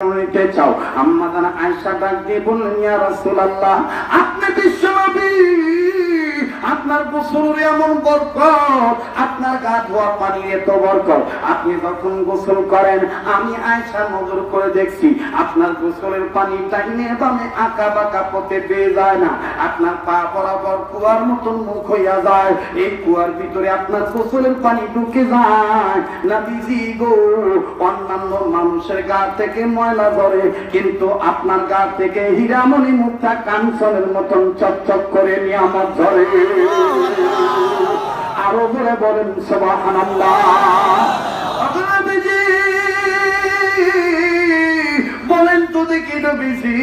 নিতে চাও। আম্মা জানা আয়েশা ডাক দিয়ে বললেন, ইয়া রাসূলুল্লাহ, আপনি বিশ্বনবী, আপনার গোসলের এমন বরকত, আপনার গা ধোয়া পানির এত বরকত, আপনি যখন গোসল করেন আমি আয়েশা নজর করে দেখছি আপনার গোসলের পানি টাইনে বামে আঁকা বাঁকা পথে বেয়ে যায় না, আপনার পা বরাবর কুয়ার মতন মুখ হইয়া যায়, এই কুয়ার ভিতরে আপনার গোসলের পানি ঢুকে যায়। নবীজি গো, অন্যান্য মানুষের গা থেকে ময়লা ধরে, কিন্তু আপনার গা থেকে হীরামণি মুক্তা কাঞ্চনের মতন চকচক করে নিয়ামত ধরে। আরো বলে বলেন সুবহানাল্লাহ। বলেন তো দেখি নবীজি,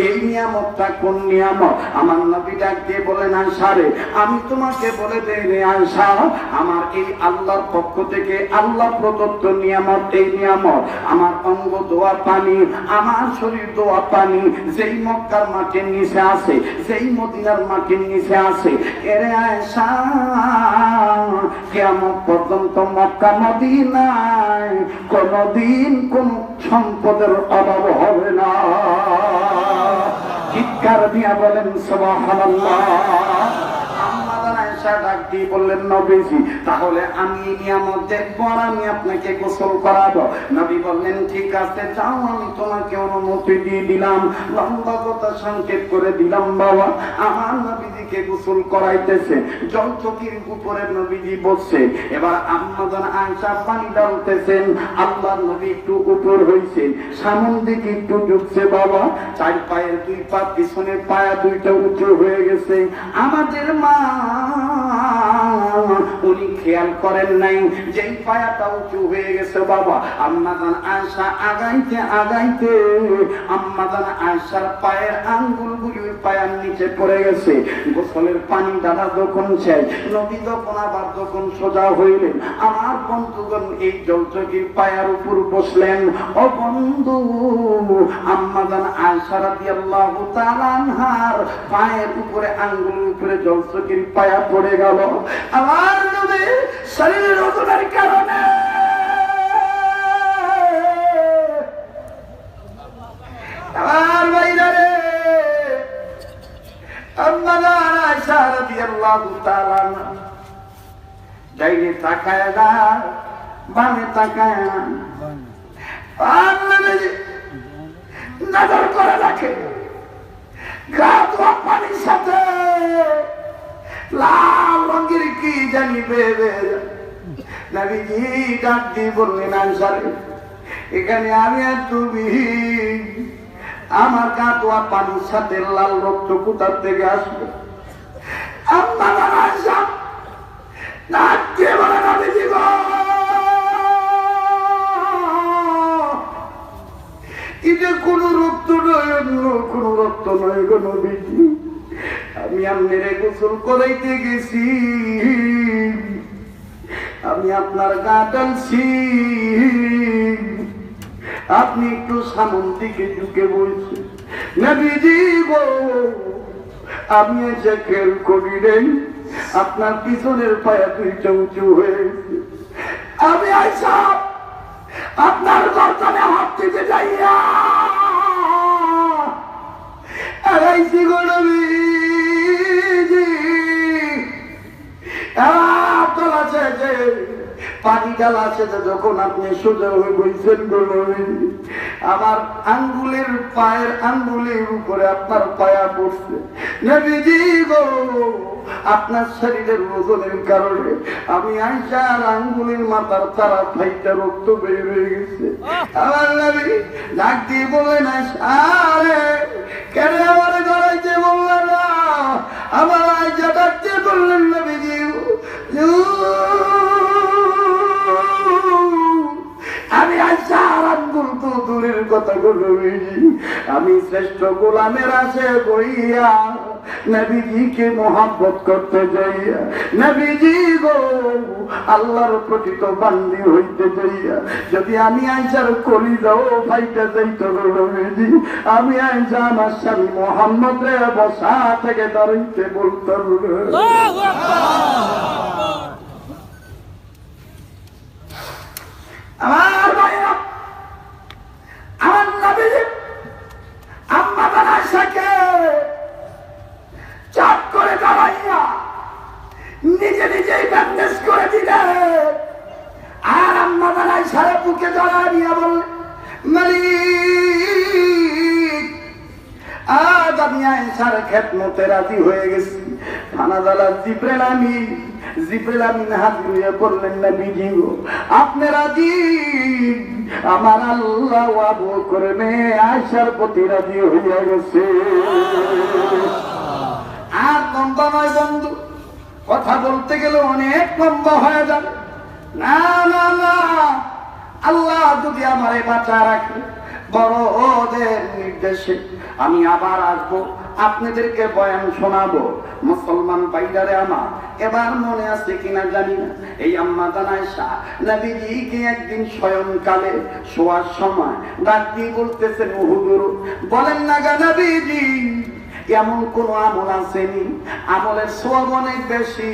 এই নিয়ামতটা কোন নিয়ামত? আমার নবী ডাক দিয়ে বলেন, আয়েশা রে, আমি তোমাকে বলে দেই রে আয়েশা, আমার এই আল্লাহর পক্ষ থেকে আল্লাহ প্রদত্ত নিয়ামত, এই নিয়ামত আমার অঙ্গ দোয়া পানি, আমার শরীর দোয়া পানি, যেই মক্কার মাটির নিচে আছে, যেই মদিনার মাটির নিচে আছে, এরে আয়েশা কিয়ামত পর্যন্ত মক্কা মদিনায় কোনদিন কোন সম্পদের অভাব হবে না। চিৎকার দিয়া বলেন সুবহানাল্লাহ। ডাক দিয়ে বললেন, নবীজি তাহলে আমি নিয়ামত দেখবো আর আমি আপনাকে গোসল করাবো। নবী বললেন, ঠিক আছে যাও, আমি তোমাকে অনুমতি দিয়ে দিলাম। লম্বা কথা সংক্ষেপ করে দিলাম বাবা। আমার নবীজিকে গোসল করাইতেছে, জলচকির উপরে নবীজি বসছে, এবার আম্মা জান আয়েশা পানি ঢালতেছেন, আল্লাহর নবী একটু উপর হইছে, সামন দিকে একটু ঢুকছে বাবা, চার পায়ের দুই পা, পিছনের পায়া দুইটা উঁচু হয়ে গেছে। আমাদের মা উনি খেয়াল করেন নাই যে পায়াটা উঁচু হয়ে গেছে বাবা। আম্মা জান আয়েশা আগাইতে আগাইতে আম্মা জান আয়েশার পায়ের আঙ্গুলগুলি ওই পায়ের নিচে পড়ে গেছে। গোসলের পানি ডালা যখন শেষ, নবী যখন আবার যখন সোজা হইলেন, আমার বন্ধুগণ এই জলচকির পায়ের উপর বসলেন। ও বন্ধু, আম্মা জান আয়েশা রাদিয়াল্লাহু তাআলা আনহার পায়ের উপরে আঙ্গুলের উপরে জলচকির পায়া পড়ে গেল। আমার নবী শরীরের ওজনের কারণে আমার ভাইরা আম্মা জান আয়েশা রাদিয়াল্লাহু তাআলা ডাইনে তাকায় না, বামে তাকায় না, নজর করে রাখে গা ধোয়া পানির সাথে লাল রঙের কি জানি বেবে। নবীজি ডাক দিয়ে বললেন, আয়েশা রে, এখানে আমি আর তুমি, আমার গা ধোয়া পানির সাথে লাল রক্ত কোথার থেকে আসবে? আম্মা জান আয়েশা ডাক দিয়ে বলে, নবীজি গো, এটা কোন রক্ত নয়, অন্য কোন রক্ত নয় গো নবীজি, আমি আপনারে গোসল করাইতে গেছি, আমি আপনার গা টানছি, আপনি একটু সামন দিকে ঝুঁকে বলছে। নবীজি গো, আমি এসে খেয়াল করি নেই আপনার পিছনের পায়া দুইটা উঁচু হয়ে গেছে। আমি আয়েশা আপনার গর্দনে হাত দিতে যাইয়া আগাইছি গো নবীজি, পানি ডালা আছে যখন আপনি সোজা হয়ে বইছেন গো নবীজি, আমার আঙ্গুলের পায়ের আঙ্গুলের উপরে আপনার পায়া পড়ছে। নবীজি গো, আপনার শরীরের ওজনের কারণে আমি আয়েশার আঙ্গুলের মাথার তারা ফাইটা রক্ত বের হয়ে গেছে। আমার নবী ডাক দিয়ে বললেন, আয়েশা রে, কেন আমার গড়াইতে বললেন না? আমার আয়েশা ডাক দিয়ে বললেন, নবীজি আমি আয়েশার আঙ্গুল তো দূরের কথা গো নবীজি, আমি শ্রেষ্ঠ গোলামের আসে বইয়া নবীজিকে মোহাব্বত করতে যাইয়া, নবীজি গো আল্লাহর প্রকৃত বান্দি হইতে যাইয়া যদি আমি আয়েশার কলিজাও ফাইটা যাইতো গো নবীজি, আমি আয়েশা আমার স্বামী মুহাম্মদ রে বসা থেকে দাঁড়াইতে বলতাম। আমার ভাইরা নবীজি আম্মা আয়েশাকে চাপ করে দাঁড়াইয়া নিজে নিজেই ব্যান্ডেজ করে দিলেন। আর আম্মা আয়েশার বুকে জড়া দিয়া বললেন, মালিক আজ আমি আয়েশার খেদমতে রাজি হয়ে গেছি। ফানাজালা জিবরিল আমিন হাজির হয়ে বললেন, নবীজি গো আপনি রাজি? আমার আল্লাহ আবু করবে আয়েশার প্রতি রাজি হয়ে গেছে। আর লম্বা নয় বন্ধু, কথা বলতে গেলে অনেক লম্বা হয়ে যাবে। না না না, আল্লাহ যদি আমারে বাঁচা রাখে, বড় ওদের নির্দেশে আমি আবার আসবো, আপনাদেরকে বয়ান শোনাবো। মুসলমান ভাইরারে আমার এবার মনে আছে কিনা জানি না, এই আম্মা আয়েশা নবীজিকে একদিন শয়নকালে শোয়ার সময় ডাক দিয়ে বলতেছেন, হুজুর বলেন না গো নবীজি এমন কোন আমল আসেনি, আমলের সওয়াব অনেক বেশি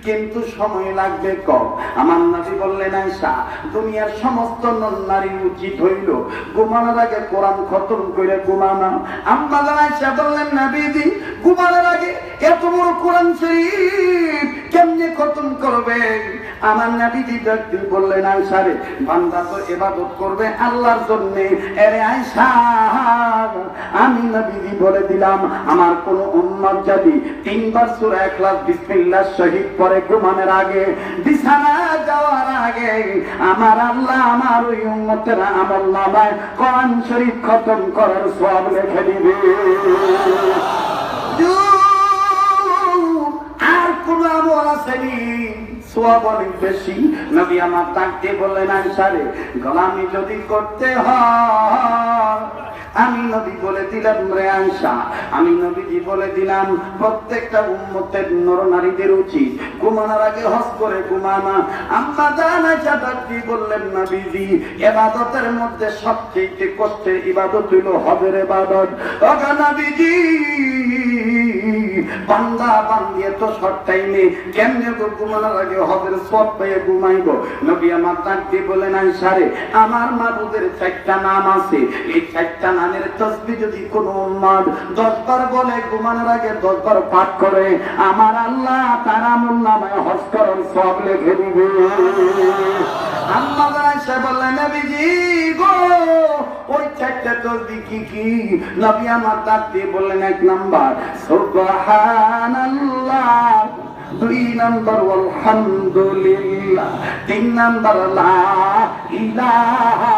কিন্তু সময় লাগবে কম। আমার নবী বললেন, আয়েশা দুনিয়ার সমস্ত নারী উচিত হইল ঘুমানোর আগে কোরআন খতম করে ঘুমানো। আম্মা আয়েশা বললেন, নবীজি ঘুমানোর আগে এত বড় কোরআন শরীফ কেমনে খতম করবে? আমার নবীজি ডাকতে বললেন, আয়েশা রে বান্দা তো ইবাদত করবে আল্লাহর জন্য। আরে আয়েশা আমি নবীজি বলে দিলাম, আমার কোন উম্মত যদি 3 বার সূরা ইখলাস বিসমিল্লাহ শহীদ পড়ে ঘুমানোর আগে, বিছানা যাওয়ার আগে, আমার আল্লাহ আমার ওই উম্মতের আমলনামায় কোরআন শরীফ খতম করার সওয়াব লিখে দিবে। আর কোন আমল আসেনি সওয়াব অনেক বেশি। নবী আমার ডাকতে বললেন, আয়েশা রে গোলামি যদি করতে হয় আমি নবী বলে দিলাম, রে আয়েশা আমি নবীজি বলে দিলাম প্রত্যেকটা উম্মতের নরনারীদের উচিত ঘুমানোর আগে হজ করে ঘুমানো। আম্মা আয়েশা ডাকতে বললেন, নবীজি ইবাদতের মধ্যে সবচেয়ে কষ্টের ইবাদত হলো হজের ইবাদত। ও নবীজি বান্দা বান্দি এত শর্ট টাইমে কেমনে ঘুমানোর আগে হজের সওয়াব পেয়ে ঘুমাইব? নবী আমার ডাকতে বলেন, আয়েশা রে আমার মাবুদের 4টা নাম আছে, এই 4টা নামের তাসবিহ যদি কোন উম্মত 10 বার বলে ঘুমানোর আগে 10 বার পাঠ করে, আমার আল্লাহ তার আমলনামায় হজ করার সওয়াব লিখে দিবে। আম্মা আয়েশা বললেন, নবীজি গো ওই 4টা তাসবিহ কি কি? নবী আমার ডাকতে বললেন, 1 নাম্বার সুবহানাল্লাহ, 2 নাম্বার আলহামদুলিল্লাহ, 3 নাম্বার লা ইলাহা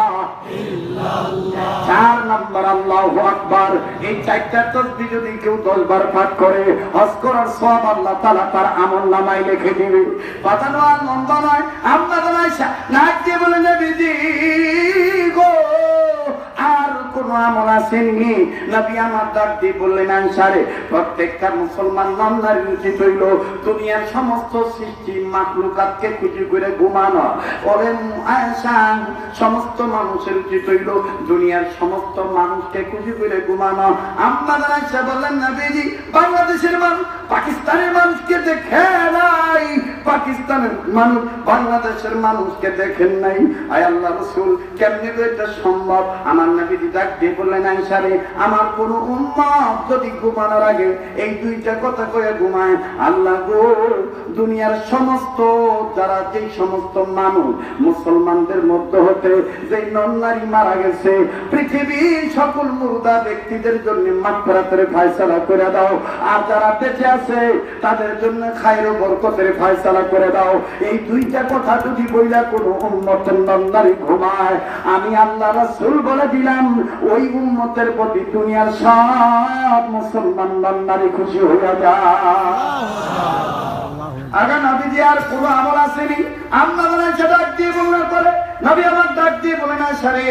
ইল্লাল্লাহ, 4 নাম্বার আল্লাহু আকবার। এই 4টা তাসবিহ যদি কেউ 10 বার পাঠ করে হজ করার সওয়াব আল্লাহ তাআলা তার আমলনামায় লিখে দিবে। কথা নয় লম্বা নয়, আপনারা আয়েশা নাক দিয়ে বলেন, নবীজি গো আর কোন আমল আসেনি? নবী আমার ডাক দিয়ে বললেন, আয়েশা রে প্রত্যেকটা মুসলমান নারী উচিত হইল দুনিয়ার সমস্ত সৃষ্টি মাখলুকাতকে খুশি করে ঘুমানো। ওরে আয়েশা সমস্ত মানুষের উচিত হইল দুনিয়ার সমস্ত মানুষকে খুশি করে ঘুমানো। আম্মা আয়েশা বললেন, নবীজি বাংলাদেশের মানুষ পাকিস্তানের মানুষকে দেখে নাই, পাকিস্তানের মানুষ বাংলাদেশের মানুষকে দেখেন নাই। আয় আল্লাহ রাসূল কেমনে এটা সম্ভব? আমার নবীজি ডাক দিয়ে বললেন, আয়েশা রে আমার কোন উম্মত যদি ঘুমানোর আগে এই 2টা কথা কয়ে ঘুমায়, আল্লাহ গো দুনিয়ার সমস্ত যারা যেই সমস্ত মানুষ মুসলমানদের মধ্যে হতে যে নারী মারা গেছে, পৃথিবীর সকল মুর্দা ব্যক্তিদের জন্য মাগফিরাতের ফয়সালা করে দাও, আর যারা বেঁচে আছে তাদের জন্য খায়র ও বরকতের ফয়সালা করে দাও। এই 2টা কথা যদি বইলা কোনো উম্মতের নারী ঘুমায়, আমি আল্লাহ রাসূল বলে দিলাম ওই উম্মতের প্রতি দুনিয়ার সব মুসলমান নারী খুশি হয়ে যায়। আগে নবীজি আর কোন আমল আসেনি। আম্মা আয়েশা ডাক দিয়ে বললেন, পরে নবী আমার ডাক দিয়ে বলেন, আয়েশা রে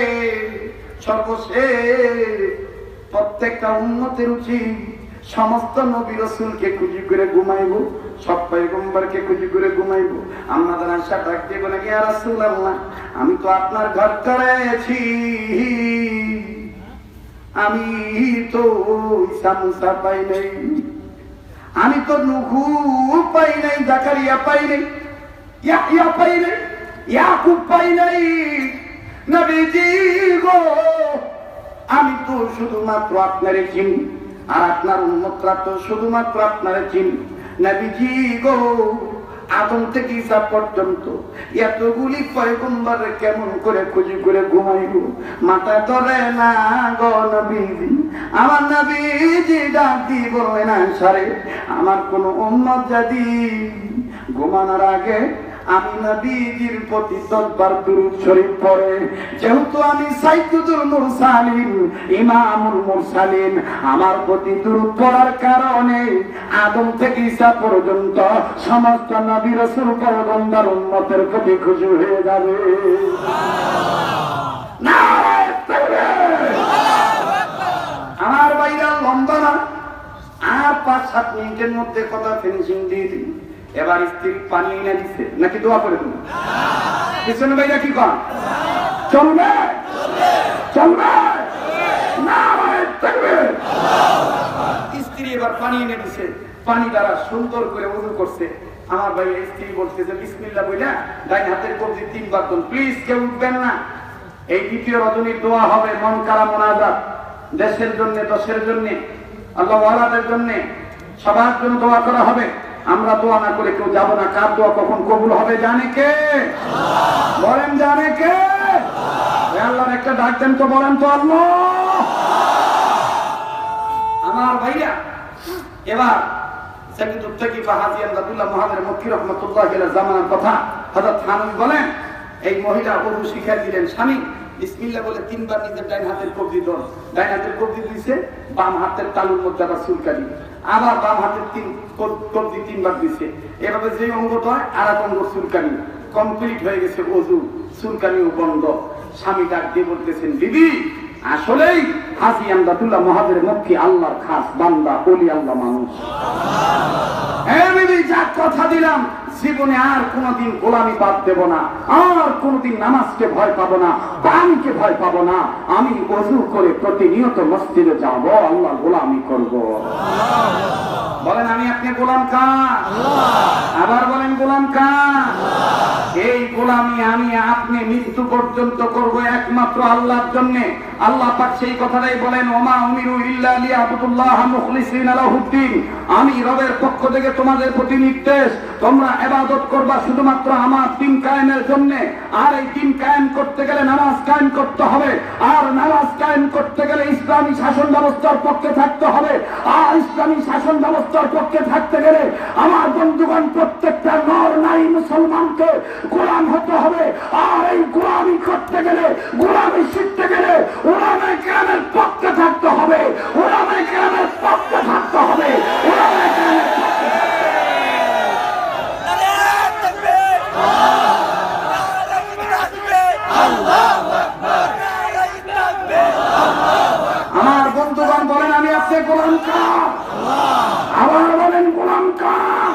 সর্বশেষ প্রত্যেকটা উম্মতের উচিত সমস্ত নবী রাসূলকে খুশি করে ঘুমাইবো, সব পয়গম্বরকে খুশি করে ঘুমাইবো। আম্মা আয়েশা ডাক দিয়ে বলেন, ইয়া রাসূলুল্লাহ আমি তো আপনার ঘর করেছি, আমি তো ঈসা মুসা পাই নাই, আমি তো নুহু পাই নাই, জাকারিয়া পাই নাই, ইয়াহইয়া পাই নাই, ইয়াকুব পাই নাই। নবীজি গো আমি তো শুধুমাত্র আপনারে চিনি, আর আপনার উম্মতরা তো শুধুমাত্র আপনারে চিনি। নবীজি গো, আদম থেকে ঈসা পর্যন্ত এতগুলি পয়গম্বর কেমন করে খুঁজি করে ঘুমাইব, মাথা ধরে না গো নবীজি। আমার নবীজি ডাক দিয়ে বললেন, আনসারে আমার কোন উম্মত যদি ঘুমানোর আগে আমি নবীজির প্রতি 10 বার দুরূদ শরীফ পড়ে, যেহেতু আমি সাইয়্যিদুল মুরসালিন, ইমামুল মুরসালিন, আমার প্রতি দুরূদ পড়ার কারণে আদম থেকে ঈসা পর্যন্ত সমস্ত নবী রাসূল পয়গম্বর উম্মতের প্রতি খুশি হয়ে যাবে। নারায়ে তাকবীর। আমার ভাইরা লম্বা না, আর 5-7 মিনিটের মধ্যে কথা ফিনিশিং দিয়ে দিই। এবার স্ত্রী পানি এনে দিচ্ছে নাকি দোয়া করে তুমি? পিছনে ভাইরা কি কর চলবে? চলবে না? স্ত্রী এবার পানি এনে দিছে, পানি দ্বারা সুন্দর করে ওযু করছে। আমার ভাই স্ত্রী বলছে যে বিসমিল্লাহ বইলা ডাইন হাতের কবজি 3 বার দিন। প্লিজ কেউ উঠবেন না। এই দ্বিতীয় রজনীর দোয়া হবে মন কারা মোনাজাত, দেশের জন্য, দশের জন্য, আল্লাহ ওয়ালাদের জন্য, সবার জন্য দোয়া করা হবে। আমরা দোয়া না করে কেউ যাবো না। কার দোয়া কখন কবুল হবে জানে কে? বলেন জানে কে? আল্লাহর একটা ডাক দেন তো, বলেন তো আল্লাহ। আমার ভাইয়া এবার সাইয়্যিদুত তাকিফা হাজী আব্দুল্লাহ মুহাম্মদ মক্কি রাহমাতুল্লাহি আলাইহি জামানার কথা হযরত থানভী বলেন, এই মহিলা ওযু শিখিয়ে দিলেন। স্বামী বিসমিল্লাহ বলে 3 বার নিজের ডাইন হাতের কবজি ধর, ডাইন হাতের কবজি দিয়েছে, বাম হাতের তালুর মধ্যে আবার চুলকানি, আবার বাম হাতের কবজি 3 বার দিয়েছে। এভাবে যে অঙ্গটা হয় আর এক অঙ্গ চুলকানি, কমপ্লিট হয়ে গেছে ওযু, চুলকানিও বন্ধ। স্বামী ডাক দিয়ে বলতেছেন, বিবি আসলেই হাজী আব্দুল্লাহ মুহাম্মদ মক্কি আল্লাহর খাস বান্দা, ওলি আল্লাহ মানুষ। হ্যাঁ বিবি, যা কথা দিলাম জীবনে আর কোনদিন গোলামি বাদ দেব না, আর কোনদিন নামাজকে ভয় পাবো না, কোরআনকে ভয় পাবো না। আমি ওযু করে প্রতিনিয়ত মসজিদে যাব, আল্লাহ গোলামি করব। বলেন আমি আপনি গোলাম কার? আবার বলেন গোলাম কার? এই গোলামি আমি আপনি মৃত্যু পর্যন্ত করব একমাত্র আল্লাহর জন্য। আল্লাহ পাক সেই কথাটাই বলেন, ওমা উমিরু ইল্লা লিয়াবুদুল্লাহ মুখলিসিনা লাহুদ্দিন। আমি রবের পক্ষ থেকে তোমাদের প্রতি নির্দেশ, তোমরা ইবাদত করবা শুধুমাত্র আমার দ্বীন কায়েমের জন্য। আর এই দ্বীন কায়েম করতে গেলে নামাজ কায়েম করতে হবে, আর নামাজ কায়েম করতে গেলে ইসলামী শাসন ব্যবস্থার পক্ষে থাকতে হবে। আর ইসলামী শাসন ব্যবস্থার পক্ষে থাকতে গেলে আমার বন্ধুগণ প্রত্যেকটা নর নারী মুসলমানকে গোলাম হতে হবে। আর এই গোলামি করতে গেলে, গোলামি শিখতে গেলে উলামায়ে কেরামের পক্ষে থাকতে হবে, উলামায়ে কেরামের পক্ষে থাকতে হবে, উলামায়ে কেরামের পক্ষে। আমার বন্ধুগণ বলেন আমি আপনি গোলাম কার? আবার বলেন গোলাম কার?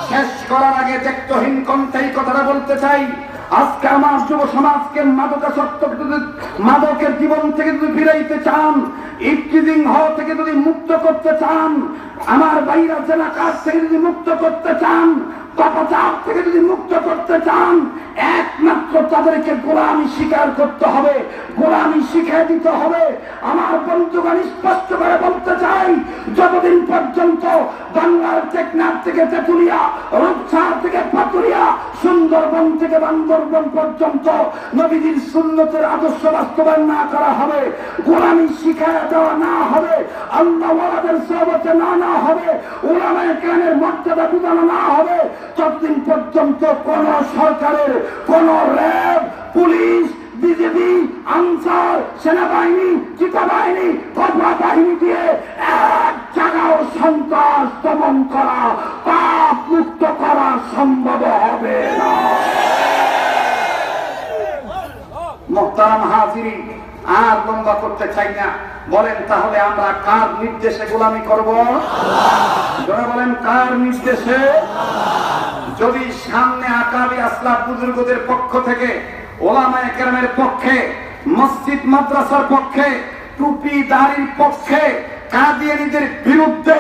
শেষ করার আগে ত্যক্তহীন কণ্ঠে এই কথাটা বলতে চাই, আজকে আমার যুব সমাজকে মাদকের জীবন থেকে যদি ফিরাইতে চান, ইফতিজিং হওয়া থেকে যদি মুক্ত করতে চান, আমার বাইরা জেলা কাজ থেকে যদি মুক্ত করতে চান, পাপাচার থেকে যদি মুক্ত করতে চান, একমাত্র তাদেরকে গোলামি স্বীকার করতে হবে, গোলামি শিখিয়ে দিতে হবে। আমার বন্ধুগণ স্পষ্ট করে বলতে চাই, যতদিন পর্যন্ত বাংলার টেকনাফ থেকে তেঁতুলিয়া, রূপসার থেকে পাতুরিয়া, সুন্দরবন থেকে বান্দরবন পর্যন্ত নবীজির সুন্নতের আদর্শ বাস্তবায়ন না করা হবে, গোলামি শিখিয়ে দেওয়া না হবে, আল্লাহ ওয়ালাদের সহবতে না হবে, উলামায়ে কেরামের মর্যাদা বিধানো না হবে, ততদিন পর্যন্ত কোন সরকারের, কোন র্যাব, পুলিশ, বিজেপি, আনসার, সেনাবাহিনী, চিতাবাহিনী, কবরা বাহিনী দিয়ে এক জায়গাও সন্ত্রাস দমন করা, পাপ মুক্ত করা সম্ভব হবে না। মুহতারাম হাজিরিন, আর লম্বা করতে চাই না। বলেন তাহলে আমরা কার নির্দেশে গোলামি করব? যারা বলেন কার নির্দেশে? যদি সামনে আকাবি আসলাফ বুজুর্গদের পক্ষ থেকে, ওলামায়ে কেরামের পক্ষে, মসজিদ মাদ্রাসার পক্ষে, টুপি দাড়ির পক্ষে, কাদিয়ানীদের বিরুদ্ধে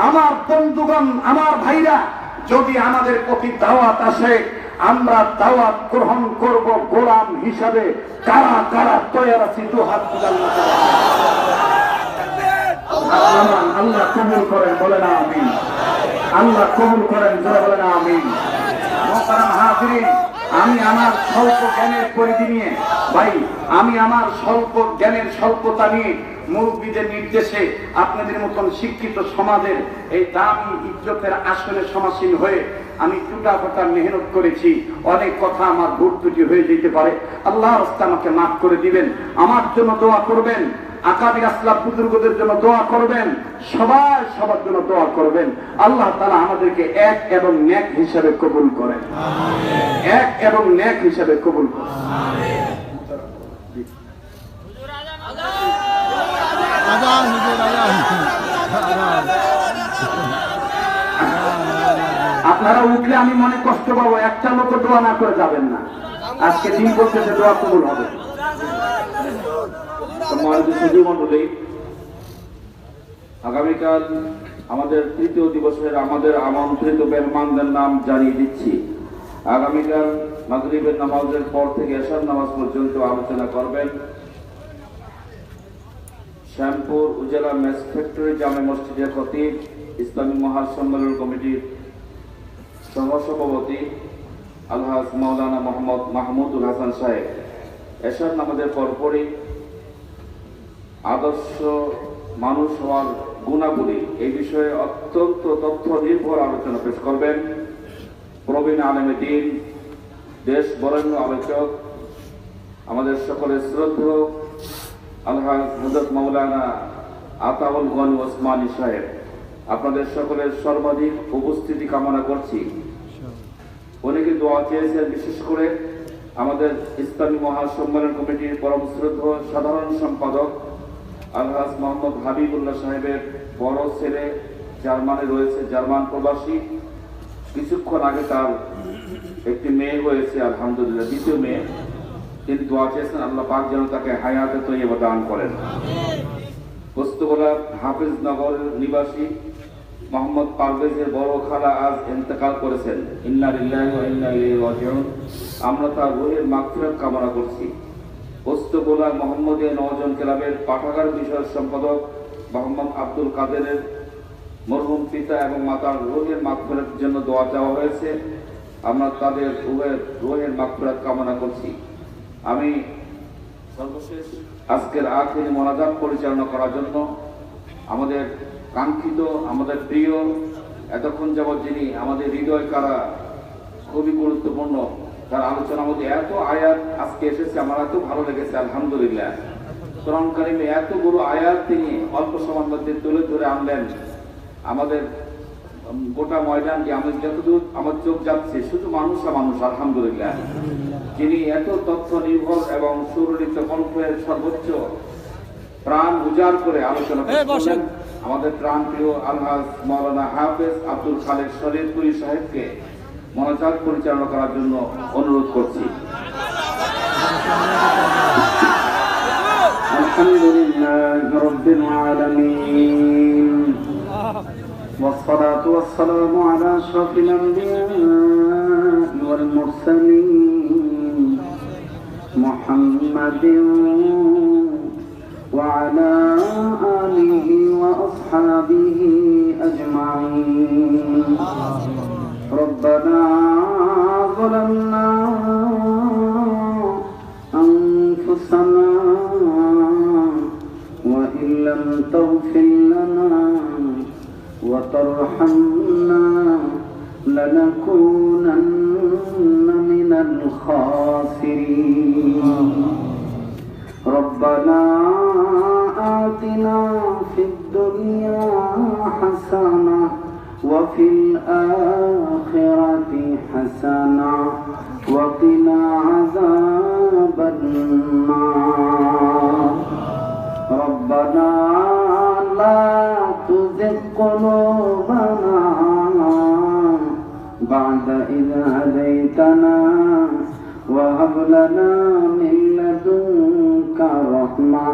আমার বন্ধুগণ, আমার ভাইরা যদি আমাদের প্রতি দাওয়াত আসে, আমরা দাওয়াত গ্রহণ করব গোলাম হিসাবে। কারা কারা তৈরি আছি? দু হাত তুলে আল্লাহ কবুল করেন, বলেন আমিন। আল্লাহ কবুল করেন, যারা বলেন আমিন। মুহতারাম হাজিরিন, আমি আমার স্বল্প জ্ঞানের পরিধি নিয়ে আমি আমার স্বল্প জ্ঞানের স্বল্পতা নিয়ে মুরব্বীদের নির্দেশে আপনাদের মতন শিক্ষিত সমাজের এই দামি ইজ্জতের আসনে সমাসীন হয়ে আমি টুটাফাটা মেহনত করেছি। অনেক কথা আমার ভুল ত্রুটি হয়ে যেতে পারে, আল্লাহ রাস্তা আমাকে মাফ করে দিবেন। আমার জন্য দোয়া করবেন, আকাবির আসলাফ বুজুর্গদের জন্য দোয়া করবেন, সবার জন্য দোয়া করবেন। আল্লাহ তাআলা আমাদেরকে এক এবং নেক হিসাবে কবুল করেন, এক এবং নেক হিসাবে কবুল করেন। আপনারা উঠলে আমি মনে কষ্ট পাবো, একটা লোক দোয়া না করে যাবেন না। আজকে দিন বলতেছে দোয়া কবুল হবে। মন্ডলী, আগামীকাল আমাদের তৃতীয় দিবসের আমাদের আমন্ত্রিত মেহমানদের নাম জানিয়ে দিচ্ছি। আগামীকাল মাগরিবের নামাজের পর থেকে এশার নামাজ পর্যন্ত আলোচনা করবেন শ্যামপুর উপজেলা মেস ফ্যাক্টরি জামে মসজিদের খতিব, ইসলামী মহাসম্মেলন কমিটির সহসভাপতি আলহাজ মাওলানা মোহাম্মদ মাহমুদুল হাসান সাহেব। এশার নামাজের পরপরই আদর্শ মানুষ হওয়ার গুণাবলী এই বিষয়ে অত্যন্ত তথ্য নির্ভর আলোচনা পেশ করবেন প্রবীণ আলেমে দ্বীন, দেশ বরেণ্য আলোচক, আমাদের সকলের শ্রদ্ধেয় আলহাজ হযরত মাওলানা আতাউল গনি ওসমানী সাহেব। আপনাদের সকলের সর্বাধিক উপস্থিতি কামনা করছি। অনেকে দোয়া চেয়েছেন, বিশেষ করে আমাদের ইসলামী মহাসম্মেলন কমিটির পরম শ্রদ্ধেয় সাধারণ সম্পাদক আলহাজ মোহাম্মদ হাবিবুল্লাহ সাহেবের বড় ছেলে জার্মানে রয়েছে, জার্মান প্রবাসী। কিছুক্ষণ আগে তার একটি মেয়ে হয়েছে, আলহামদুলিল্লাহ, দ্বিতীয় মেয়ে। তিনি দোয়া চেয়েছেন আল্লাহ পাক যেন তাকে হায়াতে তৈয়বা দান করেন। পোস্তগোলা হাফিজনগরের নিবাসী মোহাম্মদ পারভেজের বড় খালা আজ ইন্তেকাল করেছেন। ইন্না লিল্লাহি ওয়া ইন্না ইলাইহি রাজিউন। আমরা তার রূহের মাগফিরাত কামনা করছি। পোস্তগোলা মোহাম্মদিয়া নওজোয়ান ক্লাবের পাঠাগার বিষয়ক সম্পাদক মোহাম্মদ আব্দুল কাদেরের মরহুম পিতা এবং মাতার রূহের মাগফিরাতের জন্য দোয়া চাওয়া হয়েছে। আমরা তাদের রূহের মাগফিরাত কামনা করছি। আমি সর্বশেষ আজকের আখিরি মোনাজাত পরিচালনা করার জন্য আমাদের কাঙ্ক্ষিত, আমাদের প্রিয়, এতক্ষণ যাবৎ যিনি আমাদের হৃদয় কারা খুবই গুরুত্বপূর্ণ, তার আলোচনার মধ্যে এত আয়াত আজকে এসেছে, আমার এত ভালো লেগেছে, আলহামদুলিল্লাহ। কোরআন কারিমে এতগুলো আয়াত তিনি অল্প সময়ের মধ্যে তুলে ধরে আনলেন। আমাদের গোটা ময়দানকে আমি যতদূর আমার চোখ যাচ্ছে শুধু মানুষ আর মানুষ, আলহামদুলিল্লাহ। যিনি এত তথ্য নির্ভর এবং সুরলিত কণ্ঠের সর্বোচ্চ প্রাণ উজাড় করে আলোচনা করছেন আমাদের প্রাণ প্রিয় আলহাজ মাওলানা হাফেজ আব্দুল খালেক শরীয়তপুরী সাহেবকে মোনাজাত পরিচালনা করার জন্য অনুরোধ করছি। আলহামদুলিল্লাহি রাব্বিল আলামিন والصلاة والسلام على أشرف الأنبياء والمرسلين محمد وعلى آله وأصحابه أجمعين. ربنا ظلمنا أنفسنا وإن لم تغفر لنا وترحمنا لنكونن من الخاسرين. ربنا آتنا في الدنيا حسنة وفي الآخرة حسنة وقنا عذاب النار. ربنا لا تزغ قلوبنا بعد إذ هديتنا وهب لنا من لدنك رحمة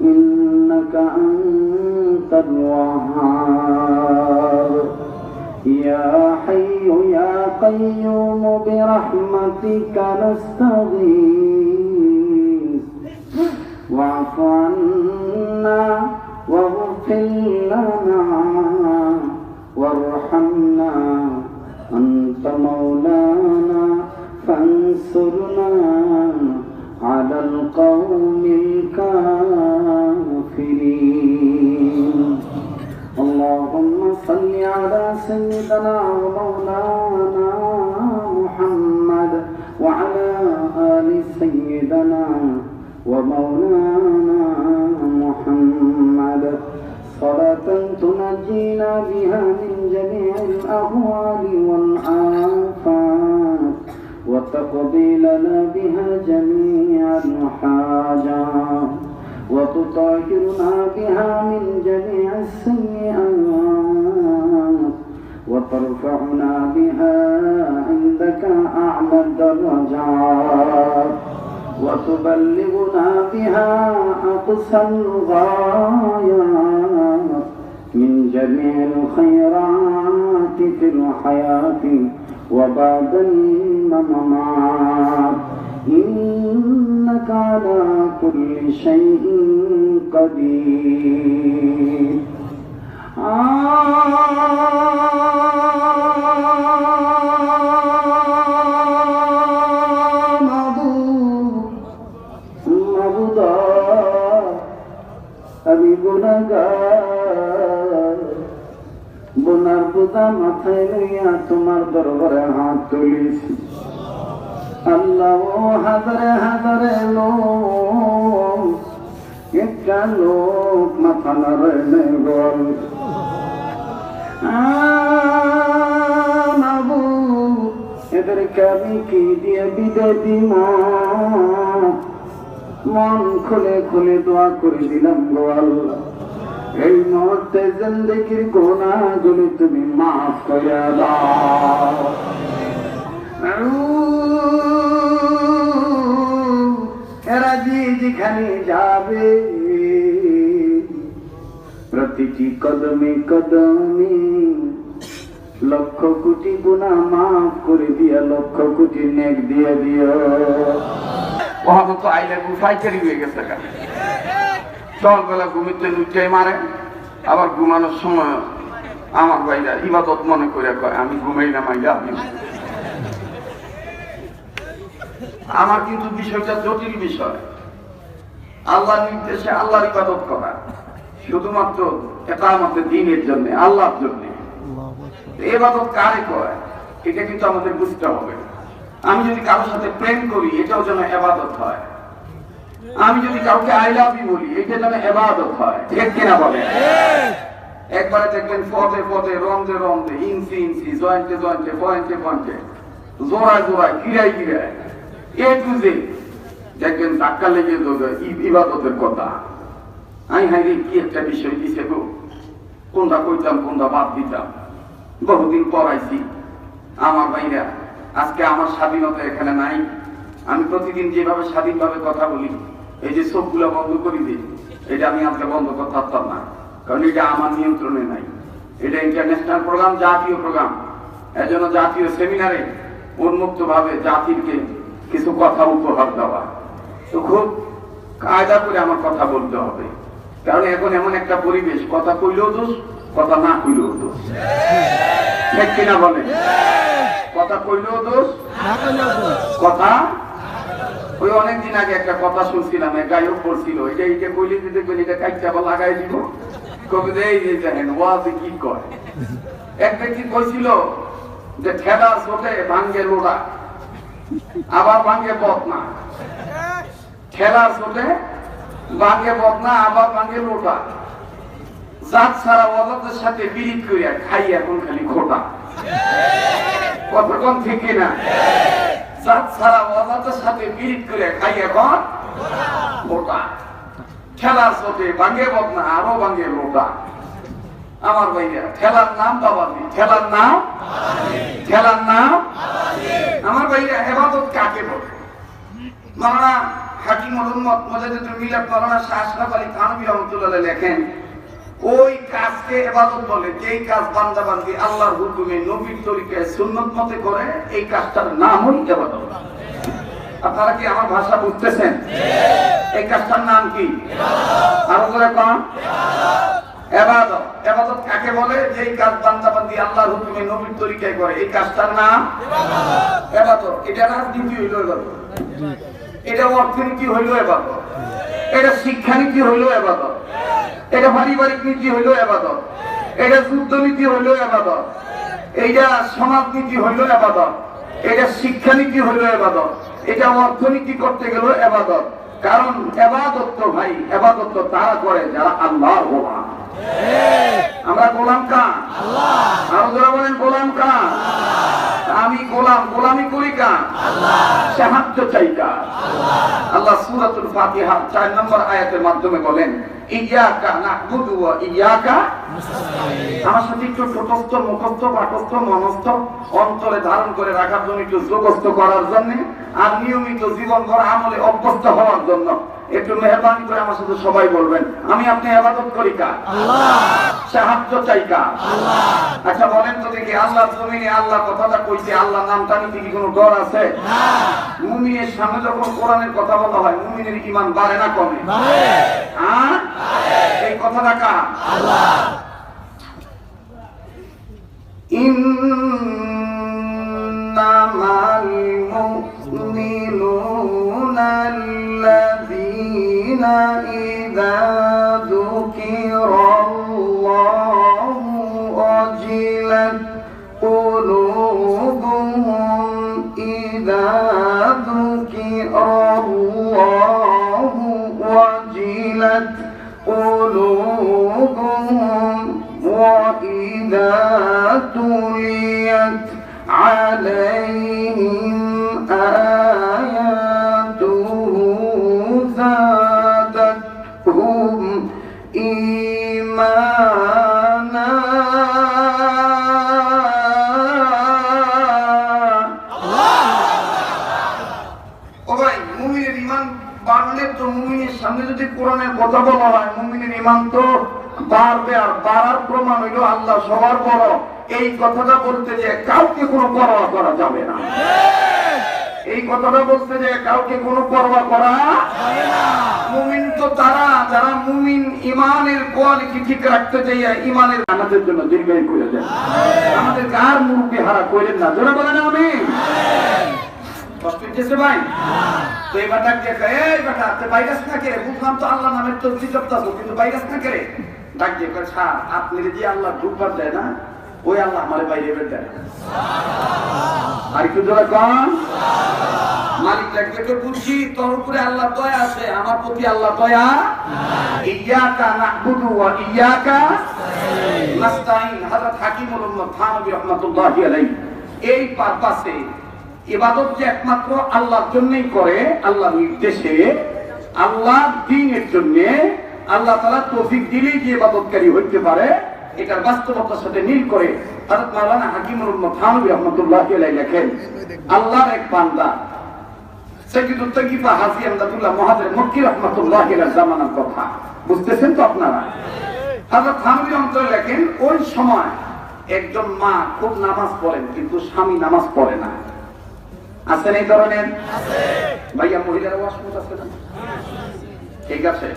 إنك أنت الوهاب. يا حي يا قيوم برحمتك نستغيث واعف عنا واغفر لنا وارحمنا أنت مولانا فانصرنا على القوم الكافرين اللهم صل على سيدنا ومولانا محمد وعلى آل سيدنا ومولانا محمد صلاة تنجينا بها من جميع الأهوال والآفات وتقضي لنا بها جميع الحاجات وتطهرنا بها من جميع السيئات وترفعنا بها عندك أعلى الدرجات وتبلغنا بها أقصى الغايات من جميع الخيرات في الحياة وبعد الممات إنك على كل شيء قدير আমি গুনাহগার গুনার বোঝা মাথায় লইয়া তোমার দরবারে হাত তুলিছি আল্লাহ ও হাজারে হাজারে লোক একটা লোক মাথা নাড়ে বল এদেরকে আমি কি দিয়ে বিদায় দিব মন খুলে খুলে দোয়া করে দিলাম গো আল্লাহ এই মুহূর্তে জিন্দেগির গুনাহগুলো তুমি মাফ করে দাও এরা যেখানে যাবে প্রতিটি কদমে কদমে লক্ষ কোটি গুনাহ মাফ করে দিয়া লক্ষ কোটি নেক দিয়ে দিও ওহানো তো আইলে গুফাইকারি হয়ে গেছে সকালবেলা ঘুমিতে লুচাই মারে আবার ঘুমানোর সময় আমার ভাইরা ইবাদত মনে করে কয় আমি ঘুমাই না মাইয়া আপনি আমার কিন্তু বিষয়টা জটিল বিষয় আল্লাহর নির্দেশে আল্লাহর ইবাদত করা শুধুমাত্র এটা আমাদের দিনের জন্য আল্লাহর জন্য ইবাদত কারে কয় এটা কিন্তু আমাদের বুঝতে হবে আমি যদি কারোর সাথে প্রেম করি এটাও যেন ইবাদত হয় আমি যদি কাউকে আই লাভ ইউ বলি এটা যেন ইবাদত হয় ঠিক কিনা বলে একবারে দেখবেন ফতে ফতে রমজে রমজে ইঞ্চি ইঞ্চি জয়েন্টে জয়েন্টে পয়েন্টে পয়েন্টে জোড়ায় জোড়ায় গিরায় গিরায় এ টু জেড দেখবেন ধাক্কা লেগে যাবে ইবাদতের কথা আমি হাই রে কি একটা বিষয় দিছে গো কোনটা কইতাম কোনটা বাদ দিতাম বহুদিন পড়াইছি আমার ভাইরা আজকে আমার স্বাধীনতা এখানে নাই আমি প্রতিদিন যেভাবে স্বাধীনভাবে কথা বলি এই যে সবগুলো বন্ধ করে দিই এটা আমি আজকে বন্ধ করতে পারতাম না কারণ এটা আমার নিয়ন্ত্রণে নাই এটা ইন্টারন্যাশনাল প্রোগ্রাম জাতীয় প্রোগ্রাম এজন্য জাতীয় সেমিনারে উন্মুক্ত ভাবে জাতিরকে কিছু কথা উপহার দেওয়া তো খুব কায়দা করে আমার কথা বলতে হবে কারণ এখন এমন একটা পরিবেশ কথা কইলেও দোষ কথা না কইলেও দোষ ঠিক কিনা বলে কথা কইলেও দোষ কথা ওই অনেকদিন আগে একটা কথা শুনছিলাম এক গায়ক বলছিল এটা এটা কইলে যে দেখবেন এটা কাইটা বা লাগাই দিব কবি এই যে জানেন ওয়াজে কি কয় এক ব্যক্তি কইছিল যে ঠেলার ছোটে ভাঙ্গে লোড়া আবার ভাঙ্গে বদনা ঠেলার ছোটে ভাঙ্গে বদনা আবার ভাঙ্গে লোটা জাত ছাড়া ওয়াজের সাথে বিরিত করিয়া খাই এখন খালি খোটা কতক্ষণ থেকে না জাত ছাড়া ওয়াজের সাথে বিরিত করিয়া খাই এখন খোটা ঠেলার ছোটে ভাঙ্গে বদনা আরো ভাঙ্গে লোটা আমার ভাইয়া ঠেলার নাম বাবাজি ঠেলার নাম আমার ভাইয়া ইবাদত কাকে বলে মাওলানা হাকিম মুহাম্মদ মুজাদ্দিদুল মিলাত মাওলানা শাহ আশরাফ আলী থানভী রাহমাতুল্লাহ লেখেন ওই কাজকে ইবাদত বলে। যেই কাজ বান্দা বান্দি আল্লাহর হুকুমে নবীর তরিকায় সুন্নত মতে করে, এই কাজটার নাম হল ইবাদত। আপনারা কি আমার ভাষা বুঝতেছেন? এই কাজটার নাম কি? আরো করে কম। ইবাদত। ইবাদত কাকে বলে? যেই কাজ বান্দা বান্দি আল্লাহর হুকুমে নবীর তরিকায় করে, এই কাজটার নাম ইবাদত। এটা রাজনীতি হইল ইবাদত, এটা অর্থনীতি হইল ইবাদত, এটা শিক্ষানীতি হইল ইবাদত, এটা পারিবারিক নীতি হইল ইবাদত, এটা যুদ্ধনীতি হইল ইবাদত, এইটা সমাজনীতি হইল ইবাদত, এটা শিক্ষানীতি হইল ইবাদত, এটা অর্থনীতি করতে গেল ইবাদত। কারণ ইবাদত তো ভাই, ইবাদত তো তারা করে যারা আল্লাহর গোলাম। আমরা গোলাম কার? আল্লাহ। আরো যারা বলেন গোলাম কার? আমি গোলাম। গোলামি করি কার? আল্লাহ। সাহায্য চাই কার? আল্লাহ। আল্লাহ সূরাতুল ফাতিহা 4 নম্বর আয়াতের মাধ্যমে বলেন, ইয়াকা না'বুদু ওয়া ইয়াকা নাস্তাঈন। আমার সাথে একটু ছোটস্থ মুখস্থ পাঠস্থ মনস্থ অন্তরে ধারণ করে রাখার জন্য, একটু যোগস্থ করার জন্য, আর নিয়মিত জীবনভর আমলে অভ্যস্ত হওয়ার জন্য একটু মেহেরবানি করে আমার সাথে সবাই বলবেন, আমি আপনি ইবাদত করি কার? আল্লাহ। সাহায্য চাই কার? আল্লাহ। আচ্ছা বলেন তো দেখি, আল্লাহর জমিনে আল্লাহ কথাটা কইছে, আল্লাহ নামটা নিতে কি কোনো ডর আছে? না। মুমিনের সামনে যখন কোরআনের কথা বলা হয়, মুমিনের ঈমান বাড়ে না কমে? বাড়ে। আর এই কথাটা কার? আল্লাহ। ইন্নামাল মুমিনুনা আল্লাযীনা ইযা যুকিরাল্লাহু ওয়াজিলাত কুলুবুহুম, ইযা যুকিরাল্লাহু ওয়াজিলাত قلوبهم وإذا تليت عليهم آياته زادتهم إيمانا বাড়লে তো মুমিনের সামনে যদি কোরআনের কথা বলা হয়, মুমিনের ঈমান তো বাড়বে। আর বাড়ার প্রমাণ হইল আল্লাহ সবার বড়, এই কথাটা বলতে যে কাউকে কোনো পরোয়া করা যাবে না। এই কথাটা বলতে যে কাউকে কোনো পরোয়া করা যাবে না। মুমিন তো তারা যারা মুমিন ঈমানের কোয়ালিটি ঠিক রাখতে চাইয়া ঈমানের আমাদের জন্য দীর্ঘায়ু করে দেন। আমাদের কার মুরুব্বি হারা করেন না, জোরে বলেন আমিন। কষ্ট হচ্ছে ভাই? তো এই বাটা দেখে, এই বাটা তুই ভাইরাস না করে, বুঝলাম তো আল্লাহ নামের তো জিজ্ঞাসা, কিন্তু ভাইরাস না করে ডাক দিয়ে কয়, স্যার আপনি যে আল্লাহ ঢুকবার দেয় না, ওই আল্লাহ আমারে বাইরে বের দেয় না। আর একটু জোরে কন। মালিক ডাকলে বুঝছি তোর উপরে আল্লাহ দয়া আছে, আমার প্রতি আল্লাহ দয়া। ইয়াকা না'বুদু ওয়া ইয়াকা নাস্তাঈন। হযরত হাকিমুল উম্মাহ থানভী রাহমাতুল্লাহি আলাইহি এই পারপাসে ইবাদত যে একমাত্র আল্লাহর জন্যই করে, আল্লাহর নির্দেশে, আল্লাহর দ্বীনের জন্য আল্লাহ তাআলা তৌফিক দিলেই যে ইবাদতকারী হইতে পারে, এটার বাস্তবতার সাথে মিল করে হযরত মাওলানা হাকিমুল উম্মাহ থানভী রাহমাতুল্লাহি আলাইহি লেখেন, আল্লাহর এক বান্দা সাইয়্যিদুত তাকিফা হাজী আমদাদুল্লাহ মুহাদ্দির মক্কি রাহমাতুল্লাহি আলাইহি জামানার কথা বুঝতেছেন তো আপনারা? হযরত থানভী রাহমাতুল্লাহ লেখেন, ওই সময় একজন মা খুব নামাজ পড়েন, কিন্তু স্বামী নামাজ পড়ে না। আছেন এই ধরনের? ভাইয়া মহিলার ওয়াসমত আছে না? ঠিক আছে,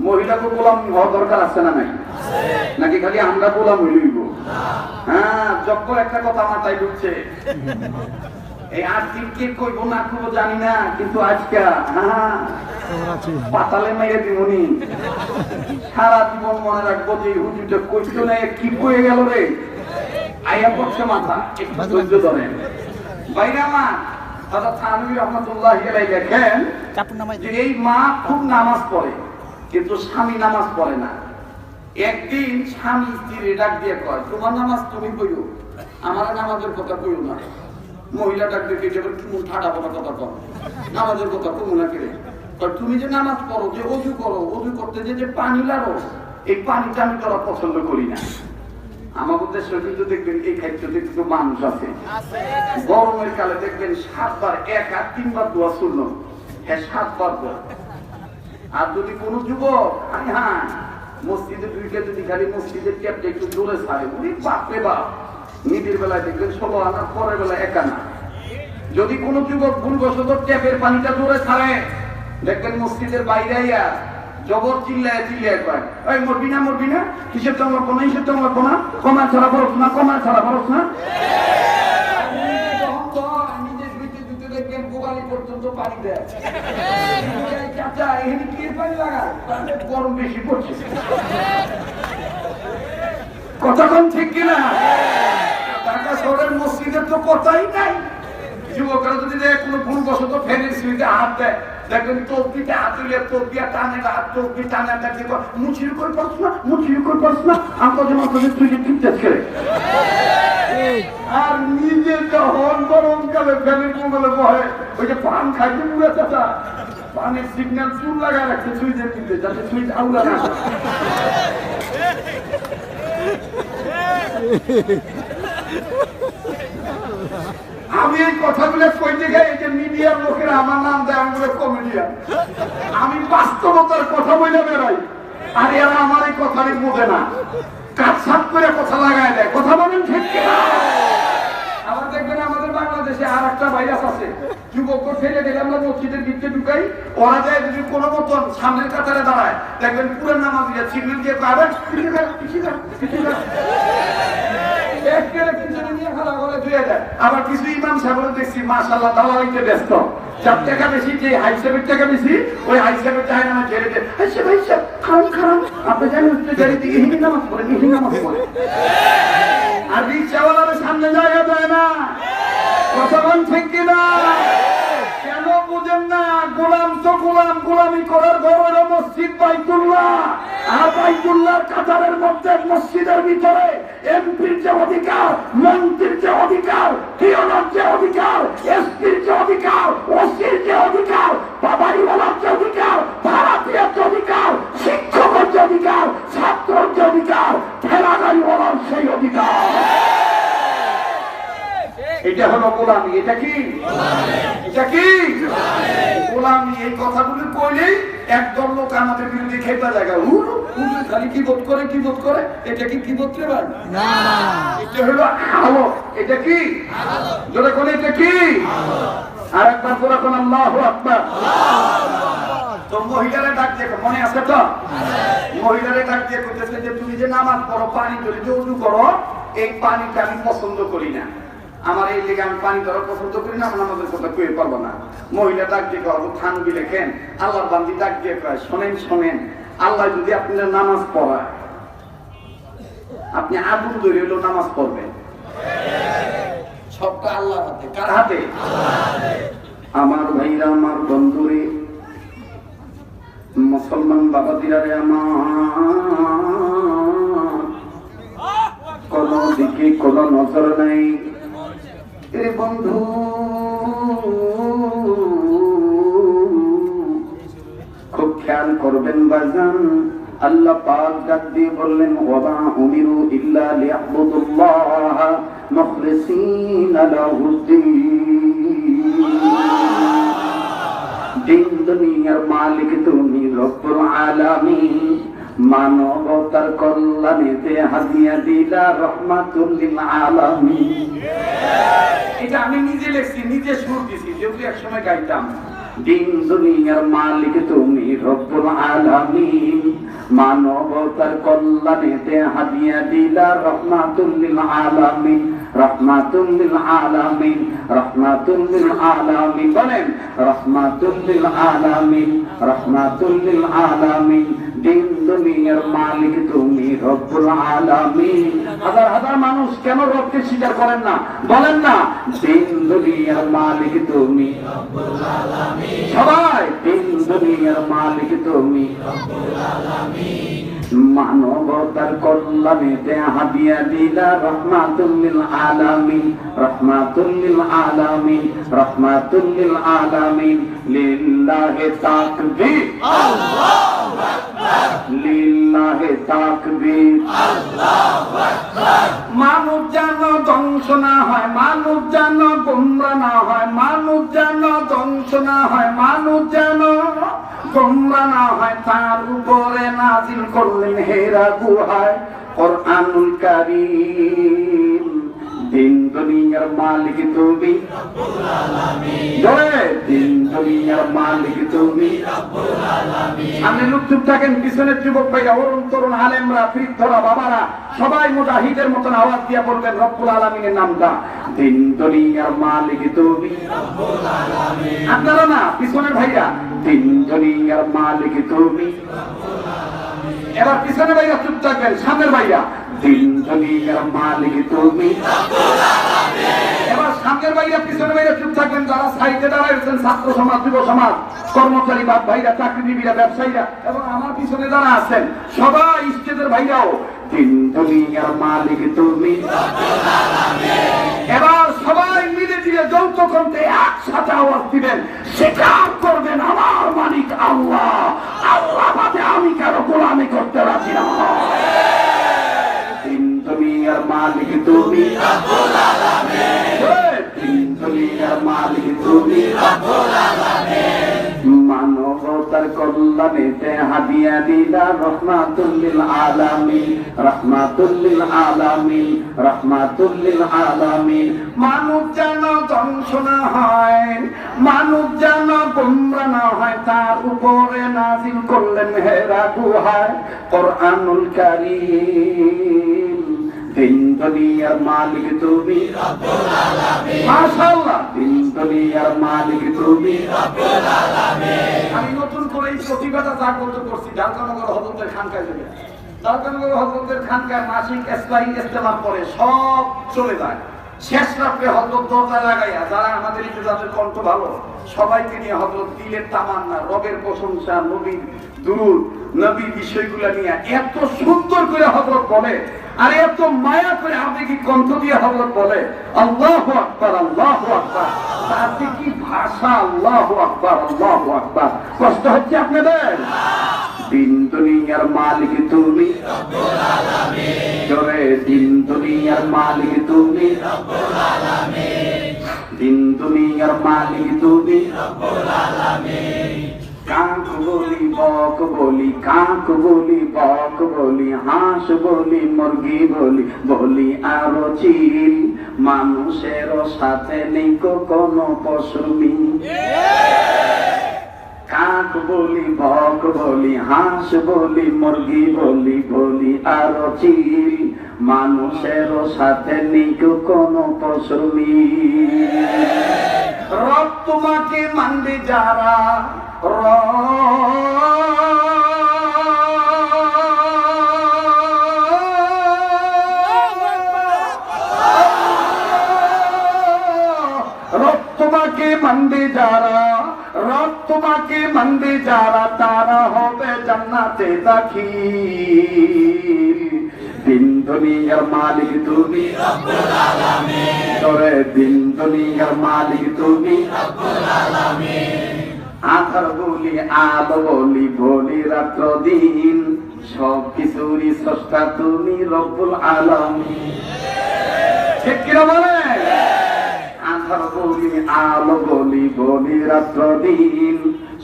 মহিলাকে গোলাম হওয়া দরকার আছে না নাই? নাকি খালি আমরা গোলাম হইলইব? হ্যাঁ, যখন একটা কথা মাথায় ঢুকছে, এই আর দিন কে কইব না কইব জানি না, কিন্তু আজকে হ্যাঁ পাতালে মেরে দিবনি। সারা জীবন মনে রাখবো যে হুজুরটা কইতো না, কি কয়ে গেল রে, আইয়া পড়ছে মাথা। একটু ধৈর্য ধরেন ভাইরা। মা হযরত থানভী রাহমাতুল্লাহি আলাইহি লেখেন যে এই মা খুব নামাজ পড়ে, কিন্তু স্বামী নামাজ পড়ে না। একদিন স্বামী স্ত্রী ডাক দিয়ে কয়, তোমার নামাজ তুমি কইও, আমার নামাজের কথা কইও না। মহিলা ডাক দিয়ে কেটে তুমি ঠাডা পড়া কথা কর, নামাজের কথা কইও না কেড়ে। তুমি যে নামাজ পড়ো, যে ওযু করো, ওযু করতে যে পানি লাগো, এই পানিটা আমি তোরা পছন্দ করি না। আমাদের দেশে কিন্তু দেখবেন এই খাদ্যতে কিন্তু মানুষ আছে। গরমের কালে দেখবেন 7 বার 1 আর 3 বার দোয়া সুন্নাত, হ্যাঁ 7 বার দোয়া। আর যদি কোন যুবক হ্যাঁ মসজিদে ঢুকে যদি খালি মসজিদের ট্যাপটা একটু জোরে ছাড়ে, উনি বাপরে বাপ, নিদির বেলায় দেখবেন 16 আনা, পরের বেলায় 1 আনা। যদি কোনো যুবক ভুলবশত ট্যাপের পানিটা জোরে ছাড়ে, দেখবেন মসজিদের বাইরে আইয়া জবর চিল্লায় চিল্লায় কয়, ওই মরবি না, কিসের তো মরবো না, কিসের তো মরবো না, কমা ছাড়া বরস না, কমা ছাড়া বরস না। নিজের ভিতরে দুটো দেখবেন গোগালি পর্যন্ত পানি দেয়। চাচা এখানে কি পানি লাগায়, গরম বেশি পড়ছে। কথা কোন ঠিক কিনা? ঢাকা শহরের মসজিদের তো কথাই নাই। যুবকরা যদি দেখে কোনো ভুলবশত ফ্যানের সুইচে হাত দেয়, দেখবেন তসবিতে হাত দিলে তসবিয়া টানে, হাত তসবি টানে, দেখবে মুচির করে পড়ছ না, আমার যেমন তুই যে ঠিকঠাক করে। আর নিজে যখন গরমকালে ফ্যানের মোবাইলে বহে, ওই যে পান খাইতে পুরো চাচা পানের সিগন্যাল চুল লাগা রাখছে সুইচের কিনতে, যাতে সুইচ আউলা না। আমি এই কথাগুলো কইতে গিয়ে এই যে মিডিয়ার লোকেরা আমার নাম দেয়, আমি বলে কমেডিয়ান। আমি বাস্তবতার কথা বলে বেড়াই, আর এরা আমার এই কথারই বোঝে না, কাটছাট করে কথা লাগায় দেয়। কথা বলেন ঠিক কিনা? আবার দেখবেন আমাদের বাংলাদেশে আর একটা ভাইরাস আছে, যুবক ফেলে দিলে আমরা মসজিদের ভিতরে ঢুকাই, ওরা যায় যদি কোনো মতন সামনের কাতারে দাঁড়ায়, দেখবেন পুরো নামাজিরা সিগন্যাল দিয়ে পাবেন আবার কিছু ইমাম সাহেব দেখছি মাশাআল্লাহ দালালিতে ব্যস্ত, 4 টাকা বেশি, যে হাইসাবের টাকা বেশি, ওই হাইসাবের টাকা নামে ছেড়ে দেয়। আচ্ছা ভাই সাহেব খারাপ আপনি জানেন গাড়ি দিয়ে হিন্দি নামাজ পড়েন, আর রিক্সাওয়ালার সামনে জায়গা দেয় না। কথা বল ঠিক কিনা? কেন বুঝেন না? গোলাম তো গোলামি করার ঘর হলো মসজিদ বাইতুল্লাহ, আর বাইতুল্লাহর কাতারের মধ্যে মসজিদের ভিতরে এমপির যে অধিকার, মন্ত্রীর যে অধিকার, পিয়নের যে অধিকার, এসপির যে অধিকার, ওসির যে অধিকার, বাবারিওয়ালার যে অধিকার, ভাড়াটিয়ার যে অধিকার, শিক্ষকের যে অধিকার, ছাত্রের যে অধিকার, ঠেলাগাড়িওয়ালার সেই অধিকার। এটা হলো গোলামি। এটা কি গোলামি? এই কথাগুলো কইলেই একদল লোক আমাদের বিরুদ্ধে খেপা জায়গা, খালি কি বোধ করে, এটা কি বোধ রে ভাই? এটা হলো আলো। এটা কি যেটা কোন, এটা কি? আর একবার করে কোন আল্লাহু আকবার। তো মহিলারা ডাক দিয়ে, মনে আছে তো? মহিলারা ডাক দিয়ে কইতেছে যে তুমি যে নামাজ পড়ো, পানি ধরে যে উযু করো, এই পানিটা আমি পছন্দ করি না, আমার এই লেগে আমি পানি ধরা পছন্দ করি না, আমার নামাজের কথা কয়ে পারবো না। মহিলা ডাক দিয়ে কয়, খান বিলে খেন, আল্লাহর বান্দি ডাক দিয়ে কয়, শোনেন, আল্লাহ যদি আপনার নামাজ পড়ায়, আপনি আগুন ধরে হলেও নামাজ পড়বেন। সবটা আল্লাহর হাতে। কার হাতে? আমার ভাইরা, আমার বন্ধুরে, মুসলমান বাবাদিরা রে, আমার কোন দিকে কোন নজর নাই। এ বন্ধু, খুব খেয়াল করবেন বাজান, আল্লাহ পাক ডাক দিয়ে বললেন, ওয়া উমিরু ইল্লা লিয়াবুদুল্লাহ মুখলিসিনা লাহুদ্দিন। দুনিয়ার মালিক তুমি, রব্বুল আলামিন, মানবতার কল্যাণেতে হাদিয়া দিলা রহমাতুল লিল আলামিন। এটা আমি নিজে লিখছি, নিজে সুর দিছি, যেগুলো একসময় গাইতাম। দিন দুনিয়ার মালিক তুমি, রব্বুল আলামিন, মানবতার কল্যাণেতে হাদিয়া দিলা রহমাতুল লিল আলামিন, রহমাতুল লিল আলামিন, রহমাতুল লিল আলামিন। বলেন রহমাতুল লিল আলামিন, রহমাতুল লিল আলামিন। দিন দুনিয়ার মালিক তুমি, রব্বুল আলামিন। হাজার মানুষ কেন রবকে স্বীকার করেন না? বলেন না, দিন দুনিয়ার মালিক তুমি, রব্বুল আলামিন। সবাই, দিন দুনিয়ার মালিক তুমি, রব্বুল আলামিন, মানবতার কল্যাণেতে হাদিয়া দিলা রহমাতুল লিল আলামিন, রহমাতুল লিল আলামিন, রহমাতুল লিল আলামিন। লিল্লাহি তাকবীর, আল্লাহু আকবার, লিল্লাহি তাকবীর, আল্লাহু আকবার। মানুষ যেন ধ্বংস না হয়, মানুষ যেন গোমরা না হয়, মানুষ যেন ধ্বংস না হয়, মানুষ যেন তোমরা না হয় তার উপরে নাজিল করলেন হেরা গুহায় কোরআনুল কারীম। দিন দুনিয়ার মালিক তুমি রব্বুল আলামিন, দিন দুনিয়ার মালিক তুমি রব্বুল আলামিন। সামনে লোক চুপ থাকেন, পিছনে যুবক ভাইরা, অরুণ তরুণ আলেমরা, বৃদ্ধরা, বাবারা সবাই মুজাহিদের মতন আওয়াজ দিয়ে বলবেন রব্বুল আলামিনের নামটা। দিন দুনিয়ার মালিক তুমি রব্বুল আলামিন। আপনারা না, পিছনের ভাইরা, দিন দুনিয়ার মালিক তুমি রব্বুল আলামিন। এবার পিছনে ভাইরা চুপ থাকবেন, সামনের ভাইরা, দিন দুনিয়ার মালিক তুমি রব্বুল আলামিন। এবার সামনের ভাইরা পিছনের ভাইরা চুপ থাকবেন, যারা সাইডে দাঁড়াইছেন, ছাত্র সমাজ, যুব সমাজ, কর্মচারী বাদ ভাইরা, চাকরিজীবীরা, ব্যবসায়ীরা এবং আমার পিছনে যারা আছেন সবাই স্টেজের ভাইরাও, দিন দুনিয়ার মালিক তুমি রব্বুল আলামিন। এবার সবাই মিলে দিলে যৌথ কণ্ঠে একসাথে আওয়াজ দিবেন, স্বীকার করবেন আমার মালিক আল্লাহ, আল্লাহ বাদে আমি কারো গোলামি করতে রাজি না। দিন দুনিয়ার মালিক তুমি রব্বুল আলামিন, দিন দুনিয়ার মালিক তুমি রব্বুল আলামিন। মানবতার কল্যাণেতে হাদিয়া দিলা রহমাতুল লিল আলামিন, রহমাতুল লিল আলামিন, রহমাতুল লিল আলামিন। মানব যেন ধ্বংস না হয়, মানব যেন গোমরা না হয়, তার উপরে নাজিল করলেন হেরা গুহায় কোরআনুল কারীম। দিন দুনিয়ার মালিক তুমি রব্বুল আলামিন, মাশাআল্লাহ, দিন দুনিয়ার মালিক তুমি রব্বুল আলামিন। আমি নতুন করে এই প্রতিভাটা জাগ্রত করছি ঢাকানগর হযরতের খানকায় যাবে। ঢাকানগর হযরতের খানকায় মাসিক ইসলাহি ইজতেমা করে সব চলে যায়। শেষ রাত্রে হযরত দরজা লাগাইয়া, যারা আমাদের এই যাদের কণ্ঠ ভালো সবাইকে নিয়ে হযরত দিলের তামান্না, রবের প্রশংসা, নবীর দুরূদ, নবীর বিষয়গুলা নিয়ে এত সুন্দর করে হযরত বলে, আর এত মায়া করে আবেগী কণ্ঠ দিয়ে হযরত বলে আল্লাহু আকবার, আল্লাহু আকবার। তার কি ভাষা, আল্লাহু আকবার, আল্লাহু আকবার। কষ্ট হচ্ছে আপনাদের? দিন দুনিয়ার মালিক তুমি রব্বুল আলামিন, জোরে দিন দুনিয়ার মালিক তুমি রব্বুল আলামিন, দিন দুনিয়ার মালিক তুমি রব্বুল আলামিন। কাক বলি, বক বলি, কাক বলি, বক বলি, হাঁস বলি, মুরগি বলি, বলি আরো চিল, মানুষের সাথে নেই কোনো পশুর মিল। কাক বলি, বক বলি, হাঁস বলি, মুরগি বলি, বলি আরো চিল, মানুষের সাথে নেই কোনো পশুর মিল। রব তোমাকে মানবে যারা, রব তোমাকে মানবে যারা, রব তোমাকে মানবে যারা, তারা হবে জান্নাতে দাখিল। দিন দুনিয়ার মালিক তুমি রব্বুল আলামিন, তোরে দিন দুনিয়ার মালিক তুমি রব্বুল আলামিন। আধার বলি, আলো বলি, বলি রাত্র দিন, সব কিছুরই স্রষ্টা তুমি রব্বুল আলামিন। ঠিক কিনা বলে? আধার বলি, আলো বলি, বলি রাত্র দিন,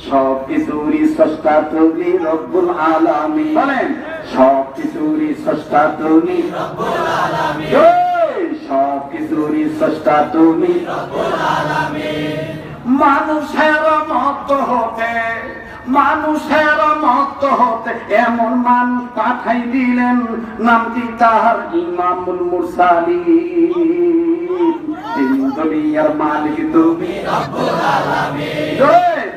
সব কিছুরই স্রষ্টা তুমি রব্বুল আলামিন। বলেন, সব কিছুরই স্রষ্টা তুমি রব্বুল আলামিন, সব কিছুরই স্রষ্টা তুমি রব্বুল আলামিন। মানুষের মত হতে, মানুষের মত হতে এমন মানুষ পাঠাই দিলেন, নামটি তাহার ইমামুল মুরসালিন। দিন দুনিয়ার মালিক তুমি রব্বুল আলামিন,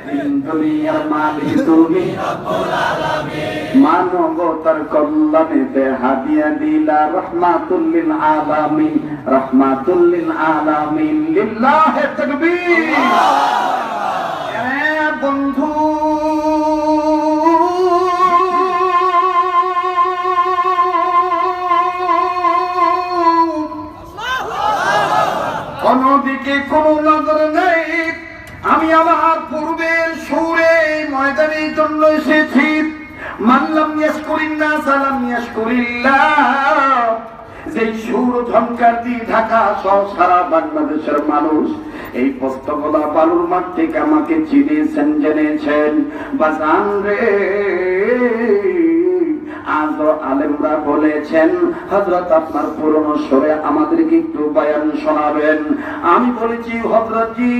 দিন দুনিয়ার মালিক তুমি রব্বুল আলামিন। মানবতার কল্যাণেতে হাদিয়া দিলা রহমাতুল লিল আলামিন, রহমাতুল লিল আলামিন। লিল্লাহি তাকবীর। বন্ধু কোন দিকে কোন নজর নেই, আমি আমার পূর্বের সুরে ময়দানের জন্য এসেছি। মানলাম ইয়াশকুরিল্লাহ সালাম ইয়াশকুরিল্লাহ। যেই সুর ঝংকার দিয়ে ঢাকা সহ সারা বাংলাদেশের মানুষ এই পোস্তগোলা বালুর মাঠ থেকে আমাকে চিনেছেন, জেনেছেন। বাজান রে, আজও আলেমরা বলেছেন হযরত আপনার পুরনো সরে আমাদেরকে একটু বয়ান শোনাবেন। আমি বলেছি হযরত জি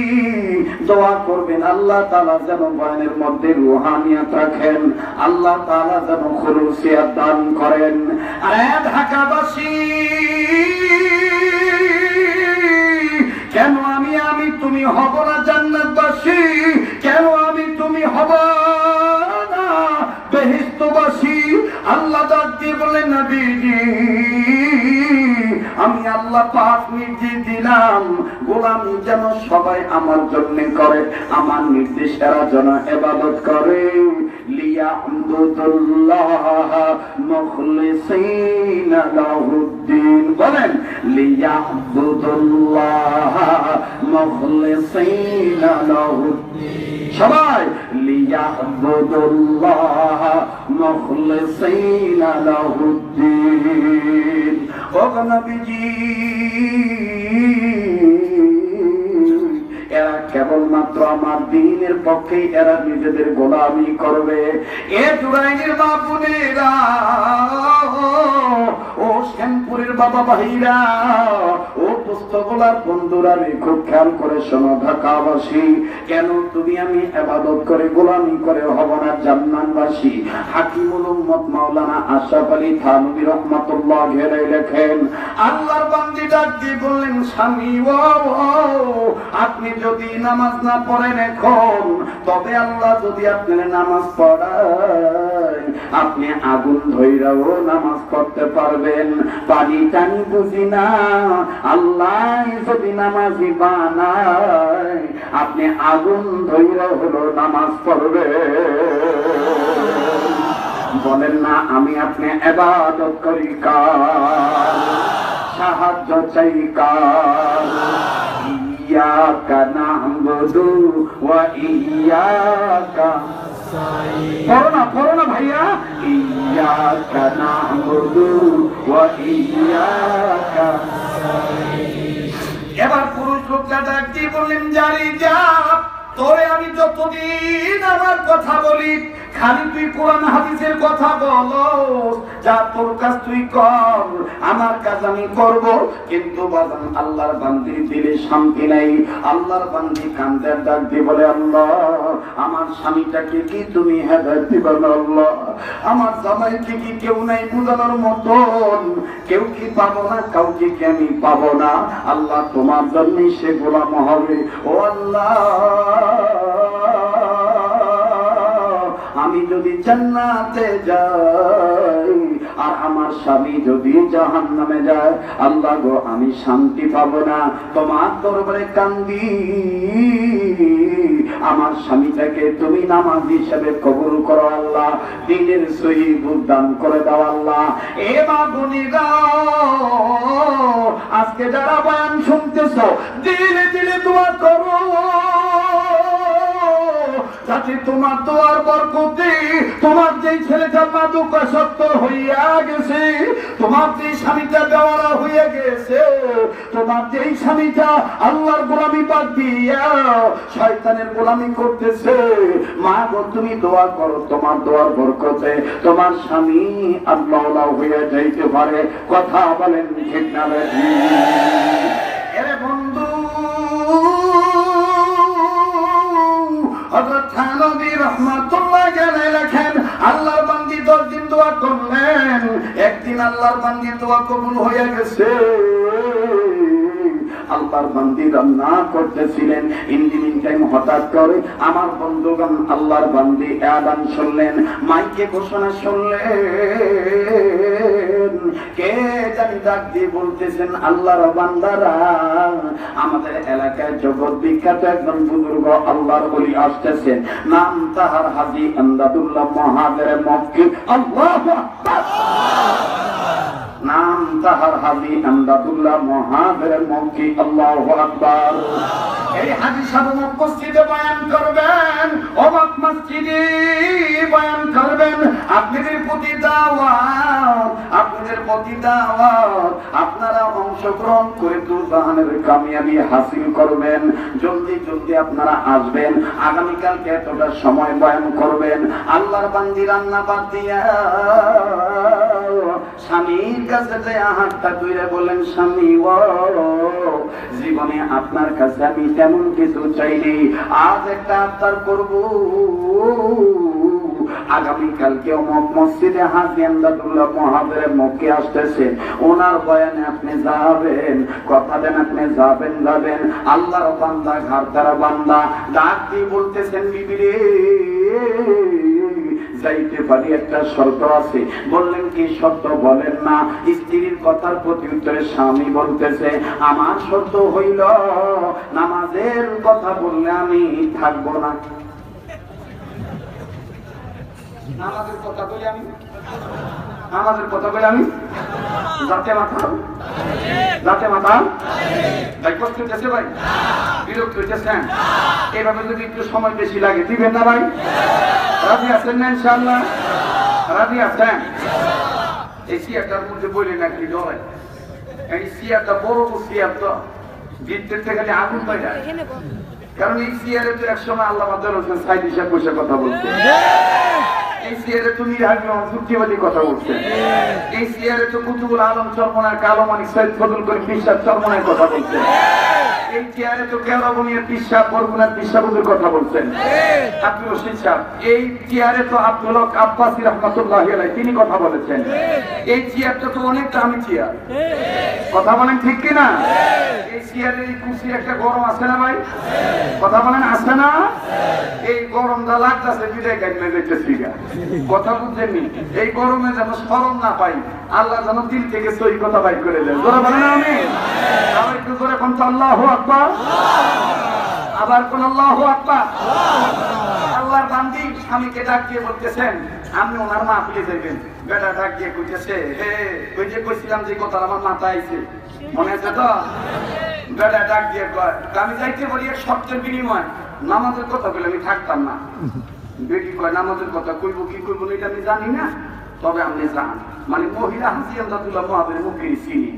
দোয়া করবেন আল্লাহ তাআলা যেন বয়ানের মধ্যে রুহানিয়াত রাখেন, আল্লাহ তাআলা যেন খুলুসিয়াত দান করেন। আরে ঢাকাবাসী, কেন আমি তুমি হব না জান্নাতবাসী? কেন তুমি হব না বেহেশতবাসী? আল্লাহ ডাক দিয়ে বলেন নবীজি, আমি আল্লাহ পাক নির্দেশ দিলাম গোলামি যেন সবাই আমার জন্য করে, আমার নির্দেশেরা যেন ইবাদত করে। লিয়াবুদুল্লাহ মুখলিসিনা লাহুদ্দিন, বলেন লিয়াবুদুল্লাহ মুখলিসিনা লাহুদ্দিন। সবাই লিয়াবুদুল্লাহ মুখলিসিনা লাহুদ্দিন। ও নবীজি, এরা কেবলমাত্র আমার দ্বীনের পক্ষেই এরা নিজেদের গোলামি করবে। এ জুরাইনের মা বোনেরা, ও শ্যামপুরের বাবা ভাইরা, ও পুস্তকলার বন্ধুরা, খুব খেয়াল করে শোনো ঢাকাবাসী, কেন তুমি আমি ইবাদত করে গোলামি করে হব না জান্নাতবাসী? হাকিমুল উম্মত মাওলানা আশরাফ আলী থানভী রাহমাতুল্লাহ আলাইহি লেখেন, আল্লাহর বান্দী ডাক দিয়ে বললেন, স্বামী ও আপনি যদি নামাজ না পড়েন এখন, তবে আল্লাহ যদি আপনার নামাজ পড়ায়, আপনি আগুন ধইরাও নামাজ পড়তে পারবেন। পানি টানি বুঝি না, আল্লাহ যদি নামাজি বানায়, আপনি আগুন ধইরা হলো নামাজ পড়বে। বলেন না, আমি আপনি ইবাদত করি কার, সাহায্য চাই কার? ইয়াকা না'বুদু ওয়া ইয়াকা নাস্তাইন। পড়ো না ভাইয়া, ইয়াকা না'বুদু ওয়া ইয়াকা নাস্তাইন। এবার পুরুষ লোকটা ডাক দিয়ে বললেন, জারি যা, তোরে আমি যতদিন আমার কথা বলি খালি তুই কোরআন হাদিসের কথা বলো, যা তোর কাজ তুই কর, আমার কাজ আমি করব। কিন্তু বাজান আল্লাহর বান্দির দিলে শান্তি নাই। আল্লাহর বান্দি কান্দের ডাক দিয়ে বলে, আল্লাহ আমার স্বামীটাকে কি তুমি হেদায়েত দিবা না? আল্লাহ আমার জামাইকে কি কেউ নাই বুঝানোর মতন? কেউ কি পাবো না? কাউকে কি আমি পাবো না? আল্লাহ তোমার জন্যই সে গোলাম হবে। ও আল্লাহ, আমি যদি জান্নাতে যাই আর আমার স্বামী যদি জাহান্নামে যায়, আল্লাহ গো আমি শান্তি পাবো না। তোমার দরবারে কান্দি, আমার স্বামীটাকে তুমি নামাজ হিসেবে কবুল করো আল্লাহ, দ্বীনের সহি বুঝ দান করে দাও আল্লাহ। এ মা বোনেরা, আজকে যারা বয়ান শুনতেছো, দিলে দিলে দোয়া করো যাতে তোমার দোয়ার বরকতে তোমার যেই ছেলেটা মাদকাসক্ত হইয়া গেছে, তোমার যেই স্বামীটা দেওয়ারা হইয়া গেছে, তোমার যেই স্বামীটা আল্লাহর গোলামি বাদ দিয়া শয়তানের গোলামি করতেছে, মা গো তুমি দোয়া করো, তোমার দোয়ার বরকতে তোমার স্বামী আল্লাহ হইয়া যাইতে পারে। কথা বলেন ঠিক না? এরে বন্ধু, হযরত থানভী রাহমাতুল্লাহ আলাইহি লেখেন, আল্লাহর বান্দী 10 দিন দোয়া করলেন, একদিন আল্লাহর বান্দীর দোয়া কবুল হয়ে গেছে। আল্লাহর বান্দী রান্না করতেছিলেন, ইঞ্জিনিয়ারিং টাইম হঠাৎ করে আমার বন্ধুগণ আল্লাহর বান্দী আযান শুনলেন, মাইকে ঘোষণা শুনলেন, কে জানি ডাক দিয়ে বলতেছেন, আল্লাহর বান্দারা, আমাদের এলাকায় জগৎ বিখ্যাত একজন বুজুর্গ আল্লাহর ওলি আসতেছেন, নাম তাহার হাজী আমদাদুল্লাহ মহাদের মক্কি। আল্লাহু আকবার। নাম তাহার হাজী আমদাদুল্লাহ মহাদের মক্কি। আল্লাহু আকবার। এই হাজী সাহেব মসজিদে বয়ান করবেন, অবাক মসজিদে বয়ান করবেন। আপনাদের প্রতি দাওয়াত, আপনাদের আপনাদের প্রতি দাওয়াত, আপনারা অংশগ্রহণ করে দুজাহানের কামিয়াবি হাসিল করবেন। জলদি জলদি আপনারা আসবেন, আগামীকালকে এতটা সময় বয়ান করবেন। আল্লাহর বান্দি রান্না বাদ দিয়া স্বামীর কাছে যে হাতটা তুলে বলেন, স্বামী ও জীবনে আপনার কাছে আমি তেমন কিছু চাইনি, আজ একটা আবদার করব, আগামীকালকে মসজিদে হাজী আমদাদুল্লাহ মহাদের মুখে আসতেছে, ওনার বয়ানে আপনি যাবেন, কথা দেন আপনি যাবেন। আল্লাহর বান্দা, ঘর তারা বান্দা ডাক দিয়ে বলতেছেন, বিবি রে যাইতে পারি, একটা শর্ত আছে। বললেন কি শর্ত? বলেন না। স্ত্রীর কথার প্রতি উত্তরে স্বামী বলতেছে, আমার শর্ত হইল নামাজের কথা বললে আমি থাকবো না। নামাজের কথা বলে আমি যাতে মাথা ভাই কষ্ট হইতেছে, ভাই বিরক্ত হইতেছেন। এভাবে যদি একটু সময় বেশি লাগে দিবেন না ভাই? রাজি আছেন না? ইনশাআল্লাহ রাজি আছেন? এই সিয়ারটার মধ্যে বললেন একটি ডরাই, এই সিয়ারটা বড় সিয়ার, তো বিদ্যুৎ থেকে খালি আগুন পাই যায়। কারণ এই সিয়ারে তো একসময় আল্লাহ হোসেন সাইদ হিসাব বসে কথা বলছে, এই সিয়ারে তো মিরহাবি কথা বলছে, এই সিয়ারে তো কুতুবুল আলম চরমনার কালো মানিক সৈয়দ ফজল করিম বিশ্বাস চরমনার কথা বলছে, এই চেয়ারে তো কেরাবনিয়ার পিসা বরগুনার পিসাবুদের কথা বলছেন আব্দুল রশিদ সাহেব, এই চেয়ারে তো আব্দুল হক আব্বাসী রহমাতুল্লাহি আলাইহি তিনি কথা বলেছেন। এই চেয়ারটা তো অনেক দামি চেয়ার, কথা বলেন ঠিক কিনা? এই চেয়ারের এই কুর্সির একটা গরম আছে না ভাই? কথা বলেন আছে না? এই গরমটা লাগতেছে বিদায় গাইমে যাইতেছি, কথা বুঝছেননি? এই গরমে যেন শরম না পাই, আল্লাহ যেন দিল থেকে সহি কথা বাইর করে দেন। জোরে বলেন আমিন। আবার একটু জোরে কোন আল্লাহু আকবার, আবার কোন আল্লাহু আকবার। আল্লাহর বান্দি স্বামীকে ডাক দিয়ে বলতেছেন, আপনি ওনার মাহফিলে যাবেন। বেটা ডাক দিয়ে কইতেছে, হে ওই যে কইছিলাম যে কথা আমার মাথায় আইছে, মনে আছে তো? বেটা ডাক দিয়ে কয়, আমি যাইতে বলি এক শর্তের বিনিময়, নামাজের কথা বলে আমি থাকতাম না। বেটি কয়, নামাজের কথা কইব কি কইব না এটা আমি জানি না, তবে আপনি যান। মানে মহিলা হাজী আমদাদুল্লাহ মহাদের মুখে চিনি,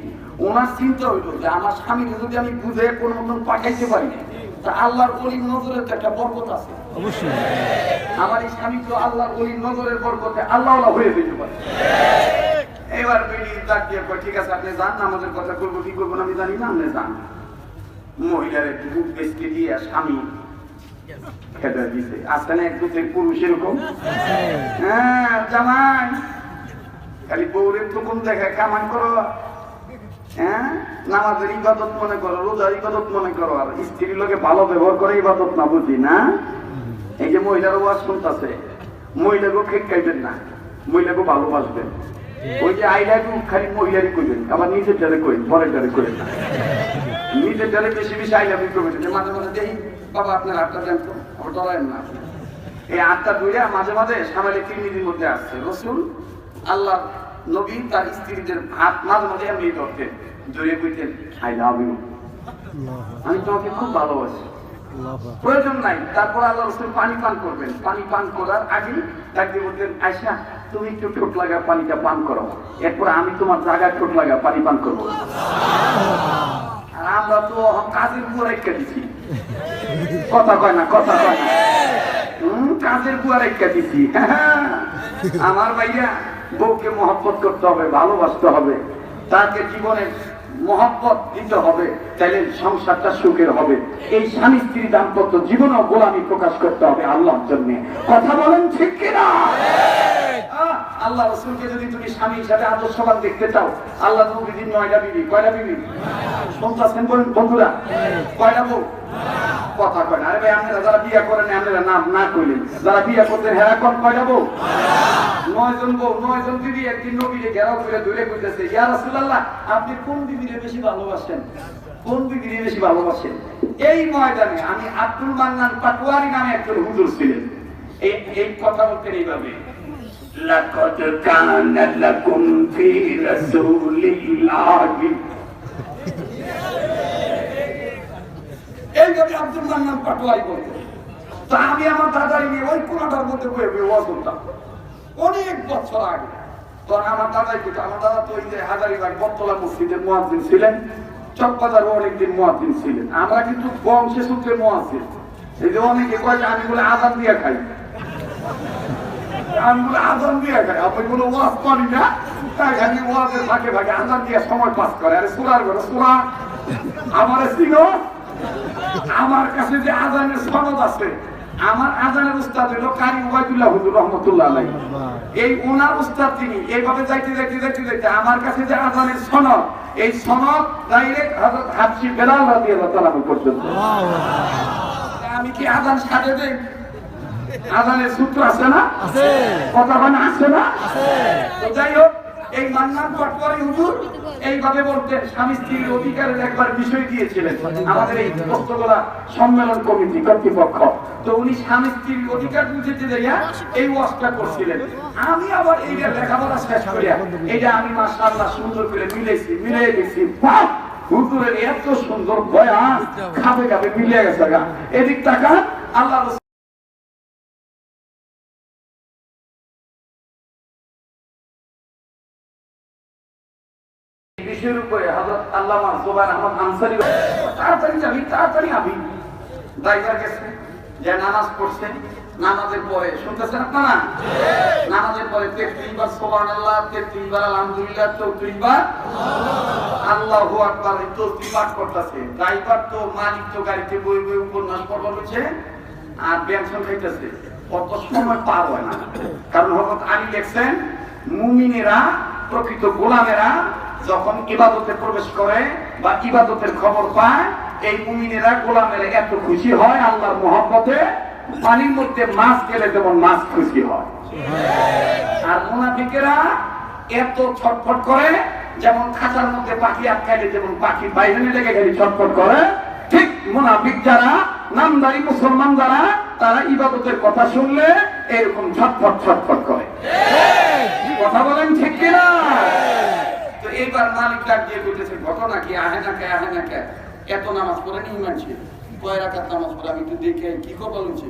ওনার চিন্তা হইল যে আমার স্বামীকে যদি আমি বুঝে কোন মতন পাঠাইতে পারি, তা আল্লাহর ওলির নজরের তো একটা বরকত আছে। অবশ্যই আমার এই স্বামী তো আল্লাহর ওলির নজরের বরকতে আল্লাহ হয়ে যেতে পারে। এবার বেটি ডাক দিয়ে কয়, ঠিক আছে আপনি যান, নামাজের কথা করবো কি করবো না আমি জানি না, আপনি যান। মহিলার একটু বুক বেসকে দিয়ে স্বামী খেতে দিছে, আসতে না একটু পুরুষ এরকম, হ্যাঁ জামাই খালি বউরের তো কোন জায়গায় কামান করো, হ্যাঁ নামাজের ইবাদত মনে করো, রোজার ইবাদত মনে করো, আর স্ত্রীর লোকে ভালো ব্যবহার করে ইবাদত না বুঝি না। এই যে মহিলার ওয়াজ শুনতেছে, মহিলাকেও খেটকাইবেন না, মহিলাকেও ভালোবাসবেন। ওই যে আইলাকে খালি মহিলারই করবেন, আবার নিজের ডারে করেন, পরের ডারে করেন না। নিজের ডারে বেশি বেশি আইলামি করবেন, মাঝে মাঝে দেখি বাবা আপনার আটটা দেন তো, আমার ডরায়েন না। এই আটটা দুইয়া মাঝে মাঝে সামালে তিরমিজির মধ্যে আসছে, রসুল আল্লাহ নবী তার স্ত্রীদের হাত মাঝে মাঝে এমনি ধরতেন, জড়িয়ে কইতেন, আই লাভ ইউ, আমি তোমাকে খুব ভালোবাসি। প্রয়োজন নাই, তারপর আল্লাহ রসুল পানি পান করবেন, পানি পান করার আগে তাকে বলতেন, আয়সা তুমি একটু ঠোঁট লাগা পানিটা পান করো, এরপর আমি তোমার জায়গায় ঠোঁট লাগা পানি পান করবো। আর আমরা তো কাজের উপর রেখে দিচ্ছি, কথা কয় না, কথা কয় না, কাজের উপর রেখে দিচ্ছি। আমার ভাইয়া বউকে মহব্বত করতে হবে, ভালোবাসতে হবে, তাকে জীবনের মহব্বত দিতে হবে, তাইলে সংসারটা সুখের হবে। এই স্বামী স্ত্রী দাম্পত্য জীবনও গোলামি প্রকাশ করতে হবে আল্লাহর জন্য। কথা বলেন ঠিক কিনা? আল্লাহ রসুলকে যদি তুমি স্বামী হিসাবে আদর্শবান দেখতে চাও, আল্লাহ নবীর 9টা বিবি, কয়টা বিবি শুনতেছেন বন্ধুরা? কয়টা বউ? কথা কয় না। আরে ভাই আপনারা যারা বিয়ে করেন আপনারা নাম না কইলেন, যারা বিয়ে করতেন হেরা কোন কয়টা বউ? 9 জন বউ, 9 জন বিবি একদিন নবীকে ঘেরাও করে ধরে কইতেছে, ইয়া রাসূলুল্লাহ আপনি কোন বিবিকে বেশি ভালোবাসেন, কোন বিবিকে বেশি ভালোবাসেন? এই ময়দানে আমি আব্দুল মান্নান পাটোয়ারি নামে একজন হুজুর ছিলেন, এই কথা বলতেন এইভাবে, লাকাদ কানা লাকুম ফি রাসূলিল্লাহি, এইভাবে আব্দুল মান্নান পাটোয়ারি বলতেন। তা আমি আমার দাদারি নিয়ে ওই কোনাটার মধ্যে বয়ে বয়ে ওয়াজ করতাম অনেক বছর আগে। তখন আমার দাদাই কিন্তু আমার দাদা তো ওই যে হাজারিবাগ বটতলা মসজিদের মুয়াজ্জিন ছিলেন, চকবাজারও অনেকদিন মুয়াজ্জিন ছিলেন। আমরা কিন্তু বংশে সূত্রে মুয়াজ্জিন। এই যে অনেকে কয় যে আমি বলে আজান দিয়া খাই, আমি বলে আজান দিয়া খাই, আপনি কোনো ওয়াজ করি না, তাই খালি ওয়াজের ফাঁকে ফাঁকে আজান দিয়া সময় পাস করে। আরে সুরার ঘরে সুরা আমার চিনো, আমার কাছে যে আজানের সনদ আছে, আমার আজানের উস্তাদ হলো কারি ওবায়দুল্লাহ হুজুর রহমতুল্লাহ আলাইহি। এই ওনার উস্তাদ তিনি। এইভাবে যাইতে যাইতে যাইতে যাইতে আমার কাছে যে আজানের সনদ, এই সনদ ডাইরেক্ট হযরত হাবশী বেলাল রাদিয়াল্লাহু তাআলা পর্যন্ত। আমি কি আজান সাজে দেই? আজানের সূত্র আছে না? আছে। কথা বানা আছে না? আছে। তো যাই হোক, এই মান্নান পাটোয়ারি হুজুর এইভাবে বলতেন, স্বামী স্ত্রীর অধিকারের একবার বিষয় দিয়েছিলেন আমাদের এই বস্ত্রগোলা সম্মেলন কমিটি কর্তৃপক্ষ। তো উনি স্বামী স্ত্রীর অধিকার বুঝতে যাইয়া এই ওয়াজটা করছিলেন। আমি আবার এইটা লেখাপড়া শেষ করিয়া এইটা আমি মাশাআল্লাহ সুন্দর করে মিলিয়ে গেছি। হুজুরের এত সুন্দর বয়ান খাবে খাবে মিলিয়ে গেছে। এদিক টাকা আল্লাহ বিষয়ের উপরে হযরত আল্লামা জুবায়ের আহমদ আনসারী তাড়াতাড়ি আমি ড্রাইভার গেছে যে নামাজ পড়ছেন, নামাজের পরে শুনতেছেন আপনারা, নামাজের পরে 33 বার সুবহানাল্লাহ, 33 বার আলহামদুলিল্লাহ, 34 বার আল্লাহু আকবার তসবিহ পাঠ করতেছে। ড্রাইভার তো মালিক তো গাড়িতে বই বই উপন্যাস পড়া হচ্ছে আর ব্যঞ্জন খাইতেছে, কত সময় পার হয় না। কারণ হযরত আলী লেখছেন, মুমিনেরা প্রকৃত গোলামেরা যখন ইবাদতে প্রবেশ করে বা ইবাদতের খবর পায়, এই মুমিনেরা গোলামেরা এত খুশি হয় আল্লাহর মহব্বতে, পানির মধ্যে মাছ গেলে যেমন মাছ খুশি হয়। আর মুনাফিকেরা এত ছটফট করে, যেমন খাঁচার মধ্যে পাখি আটকাইলে যেমন পাখি বাইরে লেগে গেলে ছটফট করে, ঠিক মুনাফিক যারা নামদারি মুসলমান যারা, তারা ইবাদতের কথা শুনলে এরকম ছটফট করে। কথা বলেন ঠিক কিনা? তো এইবার মালিক ডাক দিয়ে বলতেছে, ঘটনা কি? আহে না কে এত নামাজ পড়ে নি মানছে, কয় রাকাত নামাজ পড়ে আমি একটু দেখে কি কথা বলছে।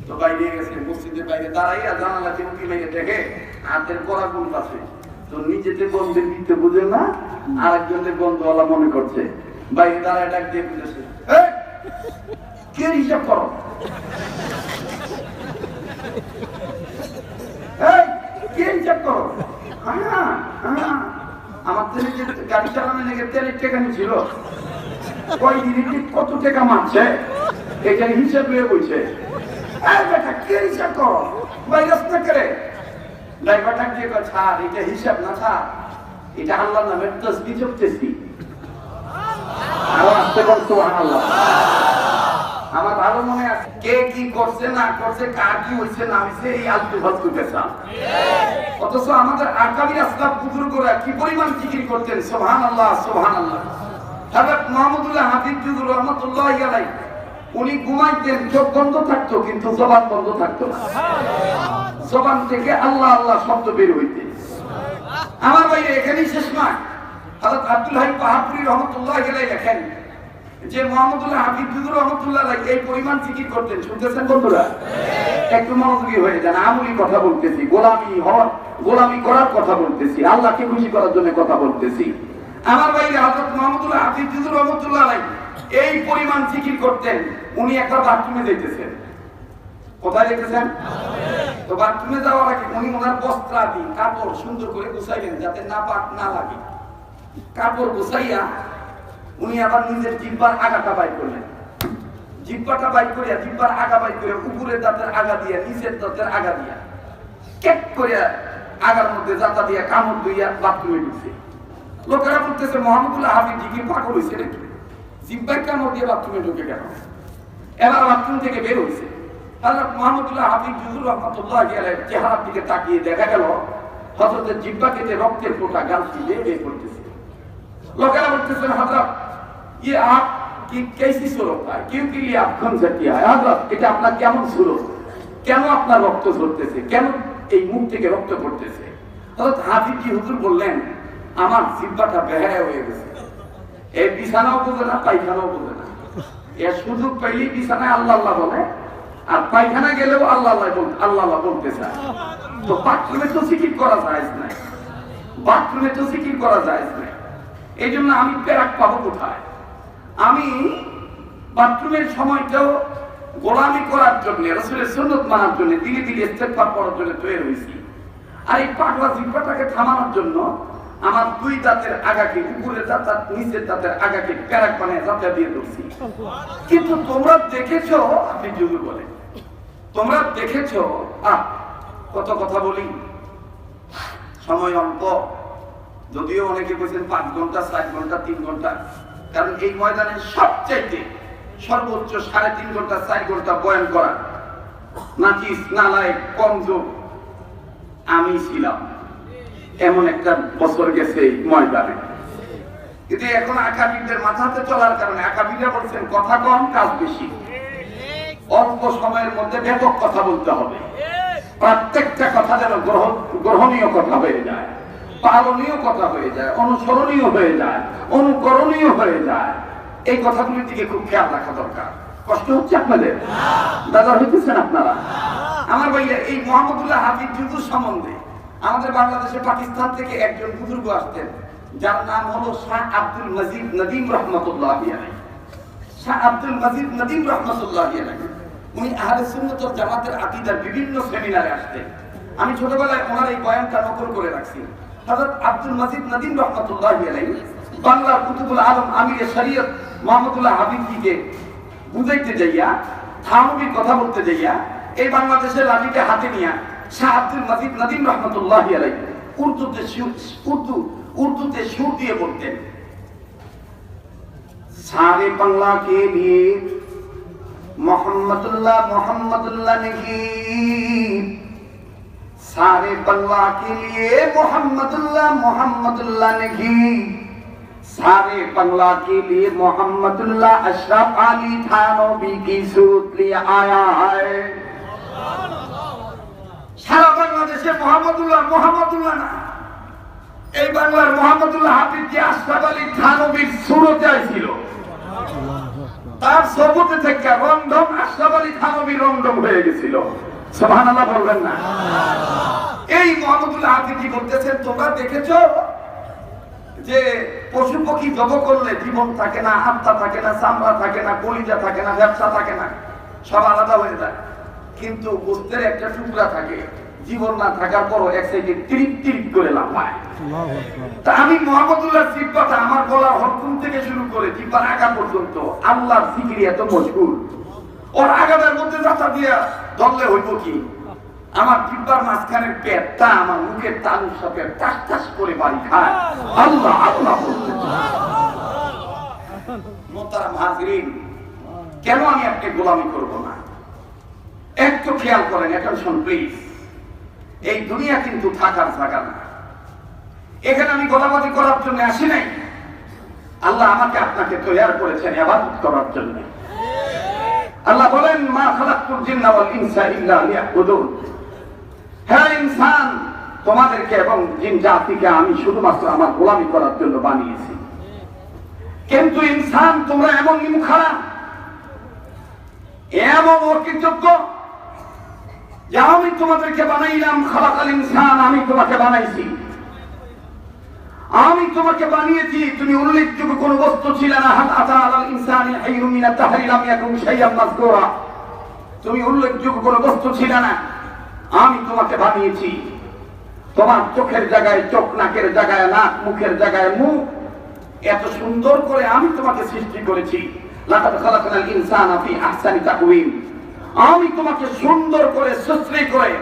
তো বাইরে গেছে, মসজিদের বাইরে দাঁড়াইয়া জানালাতে উঁকি মেরে দেখে হাতের কড়া গুণ আছে। তো নিজেতে গন্ধের দিতে বুঝে না, আর একজনের গন্ধওয়ালা মনে করছে। বাইরে দাঁড়ায় ডাক দিয়ে বলতেছে, কে হিসাব করো, কে হিসাব করো? আমার তেলে যে গাড়ি চালানো লেগে তেলের টাকা নিয়েছিল, কয় দিনে কত টাকা মারছে, এটা হিসাব হয়ে বলছে। কে হিসাব করো? ভাইরাস না করে ড্রাইভারটা দিয়ে ছাড়, এটা হিসাব না ছাড়, এটা আল্লাহর নামের তাসবিহ জপতেছি। আরো আসতে বল সুবহানাল্লাহ। আমার ভালো মনে আছে, কে কি করছে না করছে, কার কি হয়েছে না হয়েছে, এই আলতু ফালতু পেশা। অথচ আমাদের আকাবির আসলাফ বুজুর্গরা কি পরিমাণ জিকির করতেন, সুবহানাল্লাহ সুবহানাল্লাহ। হযরত মুহাম্মদুল্লাহ হাফিজ হুজুর রাহমাতুল্লাহি আলাইহি, উনি ঘুমাইতেন, চোখ বন্ধ থাকতো কিন্তু জবান বন্ধ থাকতো না। জবান থেকে আল্লাহ আল্লাহ শব্দ বের হইতে। আমার বাইরে এখানেই শেষ নয়। হযরত আব্দুল হাই পাহাড়পুরি রহমতুল্লাহি আলাইহি লেখেন যে মুহাম্মদুল্লাহ হাফিজ হুজুর রাহমাতুল্লাহি আলাইহি এই পরিমাণ জিকির করতেন। শুনতেছেন বন্ধুরা? একটু মনোযোগী হয়ে যান। আমলি কথা বলতেছি, গোলামি করার কথা বলতেছি, আল্লাহকে খুশি করার জন্য কথা বলতেছি। আমার বাইরে হযরত মুহাম্মদুল্লাহ হাফিজ হুজুর রাহমাতুল্লাহি আলাইহি এই পরিমাণ জিকির করতেন। উনি একবার বাথরুমে যাইতেছেন। কোথায় যাইতেছেন? তো বাথরুমে যাওয়ার আগে উনি ওনার বস্ত্রাদি কাপড় সুন্দর করে গুছাইলেন যাতে নাপাক না লাগে। কাপড় গুছাইয়া উনি আবার নিজের জিহ্বার আগাটা বাইর করলেন। জিহ্বাটা বাইর করিয়া জিহ্বার আগা বাইর করে উপরের দাঁতের আগা দিয়া নিচের দাঁতের আগা দিয়া কেক করিয়া আগার মধ্যে জাতা দিয়া কামড় দিয়া বাথরুমে ঢুকছে। লোকেরা বলতেছে, মুহাম্মদুল্লাহ হাফিজ জিকির পাগল হয়েছে নাকি, জিহ্বার কামড় দিয়ে বাথরুমে ঢুকে গেল। এবার বাথরুম থেকে বের হয়েছে। হযরত মুহাম্মদুল্লাহ হাফিজ হুজুর রাহমাতুল্লাহি আলাইহি চেহারার দিকে তাকিয়ে দেখা গেল হযরতের জিহ্বা কেটে রক্তের ফোঁটা গাল দিয়ে বের করতেছে। লোকেরা বলতেছেন, হযরত ये आप की कैसी सूरत है, क्योंकि ये आप कौन सा किया है हजरत, এটা আপনার কেমন सूरत, কেন আপনার রক্ত ঝরতেছে, কেন এই মুখ থেকে রক্ত পড়তেছে? হযরত হাফিজ হুজুর বললেন, আমার জিহ্বাটা বেহায়া হয়ে গেছে, এই বিছানাও বোঝে না পায়খানাও বোঝে না, এর সুযোগ পাইলেই বিছানায় আল্লাহ আল্লাহ বলে আর পায়খানা গেলেও আল্লাহ আল্লাহ বলতে চায়। তো বাথরুমে তো জিকির করা যায় না, বাথরুমে তো জিকির করা যায় না। এই জন্য আমি প্যারাক পাবো কোথায়? আমি বাথরুমের সময়টাও গোলামি করার জন্য, রাসূলের সুন্নাত মানার জন্য, দিনে দিনে ইস্তেগফার পড়ার জন্য তৈরি হয়েছি। আর এই পাগলা জিহ্বাটাকে থামানোর জন্য আমার দুই দাঁতের আগাকে, উপরের দাঁত আর নিচের দাঁতের আগাকে প্যারাক বানিয়ে দাঁতে দিয়ে ধরছি। কিন্তু তোমরা দেখেছো, আপনি যুগে বলেন, তোমরা দেখেছো কত কথা বলি, সময় অল্প। যদিও অনেকে বলছেন 5 ঘন্টা, 4 ঘন্টা, 3 ঘন্টা, কারণ এই ময়দানে সবচাইতে সর্বোচ্চ 3.5 ঘন্টা, 4 ঘন্টা বয়ান করা নাচিস নালায় কমজোর আমি ছিলাম। এমন একটা বছর গেছে এই ময়দানে। কিন্তু এখন আকাবিরদের মাথাতে চলার কারণে আকাবিররা বলছেন কথা কম, কাজ বেশি। অল্প সময়ের মধ্যে ব্যাপক কথা বলতে হবে, প্রত্যেকটা কথা যেন গ্রহণীয় কথা হয়ে যায়, পালনীয় কথা হয়ে যায়, অনুসরণীয় হয়ে যায়, অনুকরণীয় হয়ে যায়। এই কথাগুলির দিকে খুব খেয়াল রাখা দরকার। কষ্ট হচ্ছে আপনাদের? দাদা হইতেছেন আপনারা? আমার ভাইয়া, এই মোহাম্মদুল্লাহ হাফিজ হুজুর সম্বন্ধে আমাদের বাংলাদেশে পাকিস্তান থেকে একজন বুজুর্গ আসতেন, যার নাম হলো শাহ আব্দুল মজিদ নদীম রহমতুল্লাহ আলাইহি। শাহ আব্দুল মজিদ নদীম রহমতুল্লাহ আলাইহি উনি আহলে সুন্নাত ওয়াল জামাতের আকীদার বিভিন্ন সেমিনারে আসতেন। আমি ছোটবেলায় ওনার এই বয়ানটা নকল করে রাখছি। হযরত আব্দুল মজিদ নদীম রহমতুল্লাহ আলাইহি বাংলার কুতুবুল আলম আমিরে শরীয়ত মোহাম্মদুল্লাহ হাফিজকে বুঝাইতে যাইয়া, থানবীর কথা বলতে যাইয়া, এই বাংলাদেশের লাঠিকে হাতে নিয়ে শাহ আব্দুল মজিদ নদীম রহমতুল্লাহ আলাইহি উর্দুতে সুর দিয়ে বলতেন, सारे बंगला के लिए मोहम्मदुल्लाह नहीं, सारे बंगला के लिए मोहम्मदुल्लाह नहीं, सारे बंगला के लिए मोहम्मदुल्लाह अशरफ अली थानवी की सूरत लिए आया है। সারা বাংলাদেশে মোহাম্মদুল্লাহ না, এই বাংলার মোহাম্মদুল্লাহ হাফিজ যে আশরাফ আলী থানবীর সুরতে ছিল, তার সবুতে থেকে রংডম আশরাফ আলী থানবী রংডম হয়ে গেছিল। সুবহানাল্লাহ বলবেন না? এই মোহাম্মদুল্লাহ হাফিজ কি বলতেছেন, তোমরা দেখেছো যে পশু পক্ষী জব করলে জীবন থাকে না, আত্মা থাকে না, চামড়া থাকে না, কলিজা থাকে না, ব্যবসা থাকে না, সব আলাদা হয়ে যায়। কিন্তু গোস্তের একটা টুকরা থাকে, জীবন না থাকার পরও এক সাইডে টিরিপ টিরিপ করে লাফায়। তা আমি মোহাম্মদুল্লাহ জিহ্বাটা আমার গলার হরকুম থেকে শুরু করে জিহ্বার আগা পর্যন্ত আল্লাহর জিকিরে এত মশগুল, ওর আগাদের মধ্যে যাতা দিয়া ধরলে হইব কি, আমার জিহ্বার মাঝখানের পেটটা আমার মুখের তালুর সাথে টাস টাস করে বাড়ি খায়। আল্লাহ আল্লাহ বলতে মোহতারাম হাজরিন, কেন আমি আপনি গোলামি করব না? একটু খেয়াল করেন, অ্যাটেনশন প্লিজ। এই দুনিয়া কিন্তু থাকার জায়গা না। এখানে আমি গোলাবাদি করার জন্য আসি নাই। আল্লাহ আমাকে আপনাকে তৈরি করেছেন ইবাদত করার জন্য। আল্লাহ বলেন, মা খালাকতুল জিন্না ওয়াল ইনসা ইল্লা লিয়াবুদুন। হে ইনসান, তোমাদেরকে এবং জিন জাতিকে আমি শুধুমাত্র আমার গোলামি করার জন্য বানিয়েছি। কিন্তু ইনসান, তোমরা এমন নিমুখারা, এমন অকৃতজ্ঞ যে আমি তোমাদেরকে বানাইলাম। খালাকাল ইনসান, আমি তোমাকে বানাইছি, আমি তোমাকে বানিয়েছি। তুমি উল্লেখযোগ্য কোন বস্তু ছিল না। হাল আতা আলাল ইনসানি হাইয়ুম মিনাত তাহরি লাম ইয়াকুন শাইআন মাযকুরা। তুমি উল্লেখযোগ্য কোন বস্তু ছিল না, আমি তোমাকে বানিয়েছি। তোমার চোখের জায়গায় চোখ, নাকের জায়গায় নাক, মুখের জায়গায় মুখ, এত সুন্দর করে আমি তোমাকে সৃষ্টি করেছি। লাকাদ খালাকনাল ইনসানা ফি আহসানি তাকওয়িম। আমি তোমাকে সুন্দর করে সৃষ্টি করে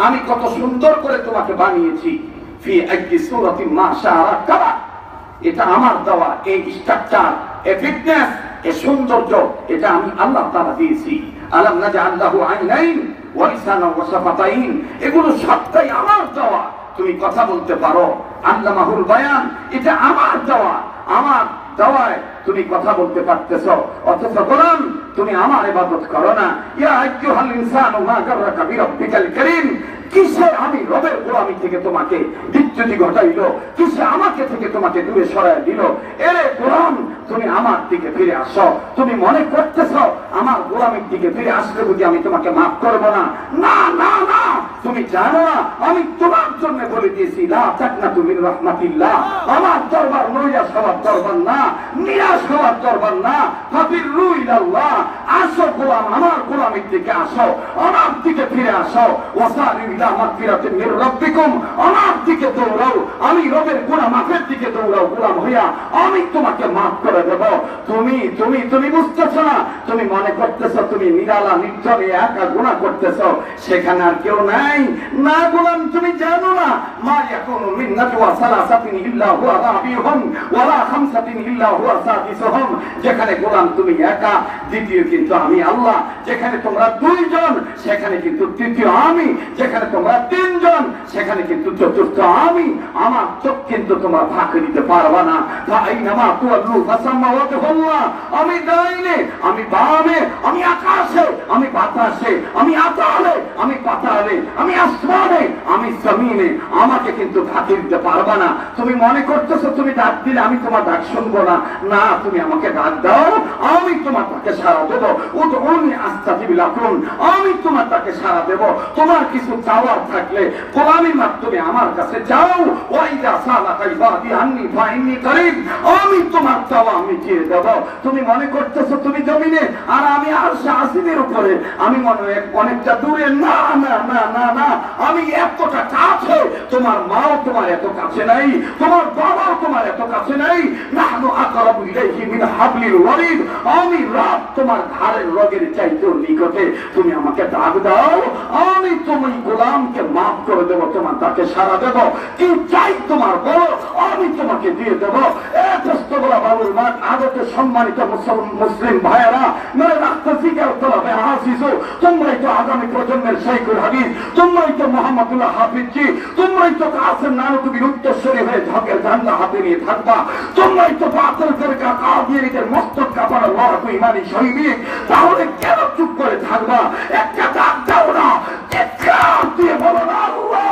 আমি কত সুন্দর করে তোমাকে বানিয়েছি। ফি আইয়ি সূরাতিন মা শাআ রাকাবা। এটা আমার দেওয়া এই স্ট্রাকচার, এই ফিটনেস, এই সৌন্দর্য, এটা আমি আল্লাহ তাআলা দিয়েছি। আলাম নাজআল লাহু আইনাইন ওয়া লিসানান ওয়া শাফাতাইন। এগুলো সবটাই আমার দেওয়া। তুমি কথা বলতে পারো, আল্লামাহুল বায়ান, এটা আমার দেওয়া। আমার দেওয়ায় তুমি কথা বলতে পারতেছো, অথচ গোলাম তুমি আমার ইবাদত করো না। ইয়া আইয়ুহাল ইনসানু মা গাররাকা বিরাব্বিকাল কারীম। কিসে আমি রবের গোলামি থেকে তোমাকে বিচ্যুতি ঘটাইল, কিসে আমাকে থেকে তোমাকে দূরে সরাই দিল? এরে গোলাম, তুমি আমার দিকে ফিরে আসো। তুমি মনে করতেছ আমার গোলামির দিকে ফিরে আসলে বুঝি আমি তোমাকে মাফ করবো না? না না না, তুমি জানো না আমি তোমার জন্য বলে দিয়েছি লা তাকনাতু মিন রাহমাতিল্লাহ। আমার দরবার নৈরাশ হওয়ার দরবার না, নিরাশ হওয়ার দরবার না। ফাবিরু ইলাল্লাহ, আসো গোলাম, আমার গোলামির দিকে আসো, আমার দিকে ফিরে আসো। ওয়াসারি ইলা মাগফিরাতিন মির রাব্বিকুম, আমার দিকে দৌড়াও, আমি রবের গুনাহ মাফের দিকে দৌড়াও গোলাম হইয়া, আমি তোমাকে মাফ করে দেব। তুমি তুমি তুমি বুঝতেছো না, তুমি মনে করতেছো তুমি নিরালা নির্জনে একা গুনাহ করতেছো, সেখানে আর কেউ নাই। না গোলাম, তুমি জানো না মা ইয়াকুনু মিন নাজওয়া সালাসাতিন ইল্লা হুয়া রাবিহুম ওয়ালা খামসাতিন ইল্লা হুয়া সাদিসুহুম। যেখানে গোলাম তুমি একা, দ্বিতীয় কিন্তু আমি আল্লাহ। যেখানে তোমরা দুইজন, সেখানে কিন্তু তৃতীয় আমি। যেখানে তোমরা তিনজন, সেখানে কিন্তু চতুর্থ আমি। আমার চোখ কিন্তু তোমরা ফাঁকি দিতে পারবা না। ফাআইনামা তুওয়াল্লু ফাসাম্মা ওয়াজহুল্লাহ। আমি ডাইনে, আমি বামে, আমি আকাশে, আমি বাতাসে, আমি আতালে, আমি পাতালে, আমি আসমানে, আমি জমিনে, আমাকে কিন্তু ফাঁকি দিতে পারবা না। তুমি মনে করতেছো তুমি ডাক দিলে আমি তোমার ডাক শুনবো না। না, তুমি আমাকে ডাক দাও, আমি তোমার তাকে সাড়া দেবো। উদউনি আস্তাজিব লাকুম, আমি তোমার তাকে সাড়া দেবো। তোমার কিছু চাওয়ার থাকলে গোলামির মাধ্যমে আমার কাছে যাও। ওয়াইদা সালাকা ইবাদি আন্নি ফাইন্নি করিব, আমি তোমার চাওয়া আমি দিয়ে দেব। তুমি মনে করতেছো তুমি জমিনে আর আমি আরশে আসিমের উপরে, আমি মনে হয় অনেকটা দূরে। না না না না না, আমি এতটা কাছে। তোমার মাও তোমার এত কাছে নাই, তোমার বাবাও তোমার এত কাছে নাই। নাহনু আকরাবু ইলাইহি মিন হাবলিল ওয়ারিদ, আমি রব তোমার ঘাড়ের রগের চাইতেও নিকটে। তুমি আমাকে ডাক দাও, আমি তুমি গোলামকে মাফ করে দেব, তোমার তাকে সাড়া দেব। কি চাই তোমার বলো, আমি তোমাকে দিয়ে দেব। এতস্তবলা বাবুল মাঠ আগতে সম্মানিত মুসলিম ভাইয়েরা, মেরে রাখতে জিজ্ঞাসা তলাবে হাসিসো, তোমরাই তো আগামী প্রজন্মের শাইখুল হাদিস, তোমরাই তো মোহাম্মদুল্লাহ হাফিজি, তোমরাই তো কাসেম নানতুবির উত্তরসূরি হয়ে ঝকের ঝান্ডা হাতে নিয়ে থাকবা। তোমরাই তো বাতিল ফেরকা কাদিয়ানীদের মস্তক কাঁপানো লড়াকু ইমানি সৈনিক। তাহলে কেন চুপ করে থাকবা? একটা ডাক দাও না, চিৎকার দিয়ে বলো না আল্লাহ।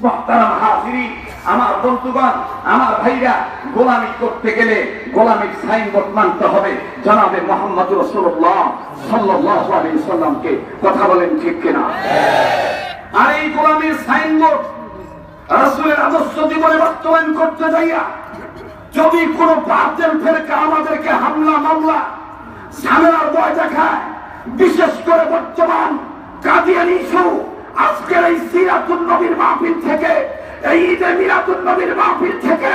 মুহতারাম হাজিরিন, আমার বন্ধুগণ, আমার ভাইরা, গোলামি করতে গেলে গোলামির সাইনবোর্ড মানতে হবে জনাবে মুহাম্মদ রাসূলুল্লাহ সাল্লাল্লাহু আলাইহি ওয়াসাল্লামকে। কথা বলেন ঠিক কিনা? আর এই গোলামির সাইনবোর্ড রাসূলের আদর্শ জীবনে বাস্তবায়ন করতে যাইয়া যদি কোনো বাতিল ফেরকা আমাদেরকে হামলা মামলা ঝামেলার ভয় দেখায়, বিশেষ করে বর্তমান কাদিয়ানী ইস্যু, আজকের এই সিরাতুন নবীর মাহফিল থেকে, এই ঈদে মিলাদুন নবীর মাহফিল থেকে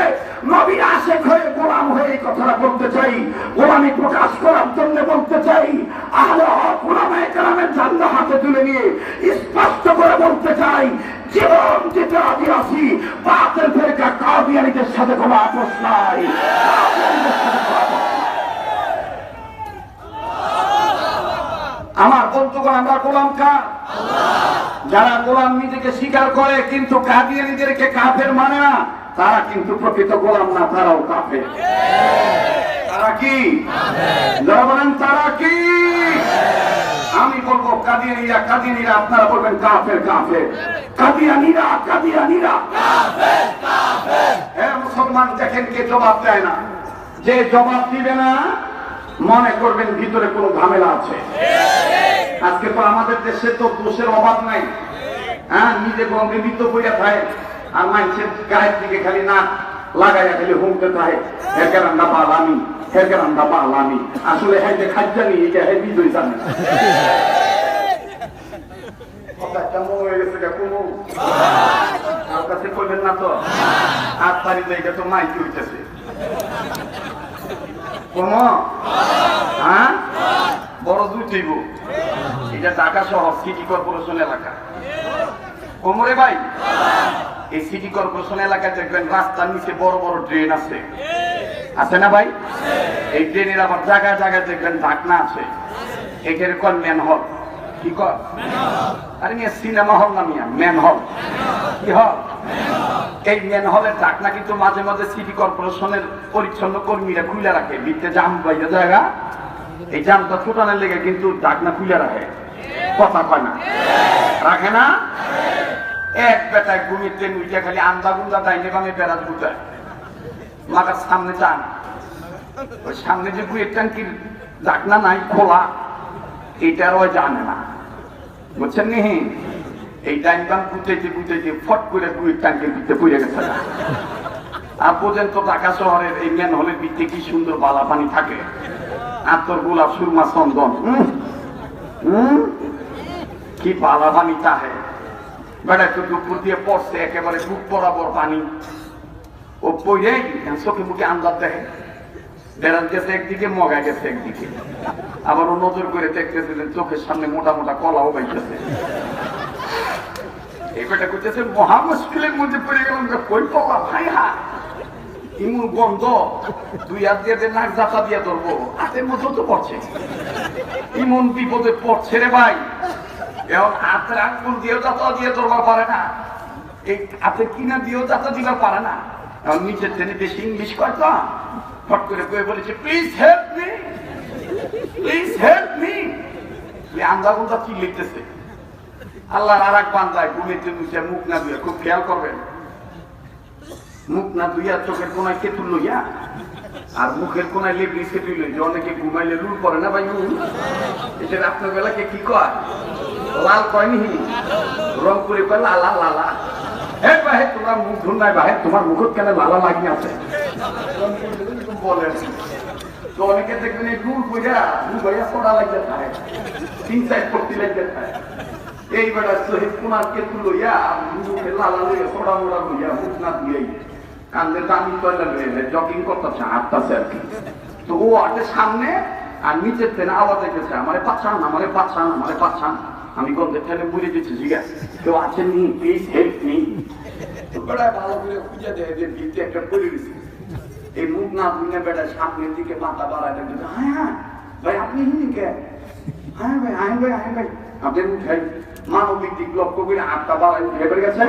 নবীর আশেক হয়ে গোলাম হয়ে এই কথাটা বলতে চাই, গোলামি প্রকাশ করার জন্য বলতে চাই। আহলে হক উলামায়ে কেরামের ঝান্ডা হাতে তুলে নিয়ে স্পষ্ট করে বলতে চাই, জীবন দিতে রাজি আছি, বাতিল ফেরকা কাদিয়ানীদের সাথে কোনো আপোষ নাই। আমার বন্ধুগণ, আমরা গোলাম কার? যারা গোলাম নিজেকে স্বীকার করে কিন্তু কাদিয়ানীদেরকে কাফের মানে না, তারা কিন্তু প্রকৃত গোলাম না, তারাও কাফের। তারা কি? যারা বলেন তারা কি? আমি বলবো কাদিয়ানীরা, কাদিয়ানীরা, আপনারা বলবেন কাফের, কাফের। কাদিয়ানীরা, কাদিয়ানীরা কাফের, কাফের। হ্যাঁ মুসলমান, দেখেন কে জবাব দেয় না। যে জবাব দিবে না মনে করবেন ভিতরে কোনো ঝামেলা আছে। আজকে তো আমাদের দেশে তো দোষের অভাব নাই। হ্যাঁ, নিজে গঙ্গিত কইয়া থাকে আর মানুষের গায়ের দিকে খালি নাক লাগাইয়া খালি হুমতে থাকে, হেকেরান্ডা পালামি, হেকেরান্ডা পালামি। আসলে হ্যাঁ যে খাদ্যানি এটা হ্যাঁ বিজয় জানে। কেমন হয়ে গেছে কোনো আর কাছে কইবেন না তো, আর পারি জায়গা তো মাইকি হইতেছে। বড় দুই থইব, এটা ঢাকা শহর সিটি কর্পোরেশন এলাকা। কোমরে ভাই, এই সিটি কর্পোরেশন এলাকায় দেখবেন রাস্তার নিচে বড় বড় ড্রেন আছে, আছে না ভাই? এই ড্রেনের আবার জায়গায় জায়গায় দেখবেন ঢাকনা আছে, এটার কল ম্যান হল। কি কর? আরে মিয়া সিনেমা হল না মিয়া, ম্যান হল। কি হল? এই ম্যান হলের ঢাকনা কিন্তু মাঝে মাঝে সিটি কর্পোরেশনের পরিচ্ছন্ন কর্মীরা খুলে রাখে, ভিতরে জাম বাইরে জায়গা এই জামটা ছোটানোর লেগে কিন্তু ঢাকনা খুলে রাখে, কথা কয় না, রাখে না। এক বেটায় ঘুমিয়ে উঠে খালি আন্দা গুন্দা ডাইনে বামে বেড়াত গুটায়, মাথার সামনে যান, ওই সামনে যে বুয়ের ট্যাঙ্কির ঢাকনা নাই খোলা, এইটার ওই জানে না, বুঝছেন নি? এই ডাইন বাম গুটাইতে গুটাইতে ফট করে বুয়ের ট্যাঙ্কির ভিতরে পড়ে গেছে। আর বোঝেন তো ঢাকা শহরের এই মেন হলের ভিতরে কি সুন্দর বালা পানি থাকে, আতর গোলাপ সুরমা চন্দন, কি বালা পানি তাহে। বেড়া তো দুপুর দিয়ে পড়ছে একেবারে বুক বরাবর পানি, ও পড়ে চোখে মুখে আন্দাজ দেখে, বেড়ার গেছে একদিকে, মগা গেছে একদিকে, আবার ও নজর করে দেখতেছিলেন চোখের সামনে মোটা মোটা কলাও বাইতেছে। এই বেটা করতেছে মহা মুশকিলের মধ্যে পড়ে গেলাম, কই কলা ভাই, হা ইমন গন্ধ, দুই হাত দিয়ে নাক জাতা দিয়ে ধরবো, হাতের মতো তো পড়ছে, ইমন বিপদে পড়ছে রে ভাই। এখন হাতের আঙ্গুল দিয়েও জাতা দিয়ে ধরবার পারে না, এই হাতের কিনা দিয়েও জাতা দিবার পারে না। এখন নিচের ট্রেনে বেশি ইংলিশ কয়টা ফট করে কয়ে বলেছে please help me, please help me. আন্দা গুন্দা কি লিখতেছে, আল্লাহর আর এক বান্দায় ঘুমিয়ে মুখে মুখ না ধুয়ে, খুব খেয়াল করবেন, মুখ না ধুইয়া চোখের কোনায় কেতুল লইয়া আর মুখের কোনায় লেবলি সেটুল লই, অনেকে ঘুমাইলে রুল পরে না ভাই, এটা আপনার বেলাকে কি কয়, লাল কয় নি, রংপুরে কয় লালা লালা। হে ভাই তোমার মুখ ধুন নাই ভাই, তোমার মুখত কেন লালা লাগি আছে বলেন তো। অনেকে দেখবেন এই রুল বইয়া ভাইয়া পড়া লাগতে থাকে, তিন সাইড পড়তে লাগতে থাকে। এই বেটা শহীদ কোনার কেতু লইয়া মুখে লালা লইয়া পড়া মোড়া লইয়া মুখ না দিয়ে কান্দে দামি টয়লেট রয়েছে, জগিং করতেছে, হাঁটতেছে আর কি। তো ও আটে সামনে আর নিচের ট্রেনে আওয়াজ দেখেছে আমারে পাচ্ছান, আমারে পাচ্ছান, আমারে পাচ্ছান। আমি গন্ধের ট্রেনে বুঝে দিচ্ছি, ঠিক আছে কেউ আছেন নি, প্লিজ হেল্প মি। তো বেটা ভালো করে খুঁজে দেয় যে ভিতরে একটা পড়ে গেছে, এই মুখ না ধুয়ে বেটা সামনের দিকে মাথা বাড়ায় দেখবে, হ্যাঁ হ্যাঁ ভাই আপনি হিনি কে, হ্যাঁ ভাই আয় ভাই আয় ভাই, আপনার উঠাই মানবিক দিক লক্ষ্য করে হাতটা বাড়াই ভেবে গেছে।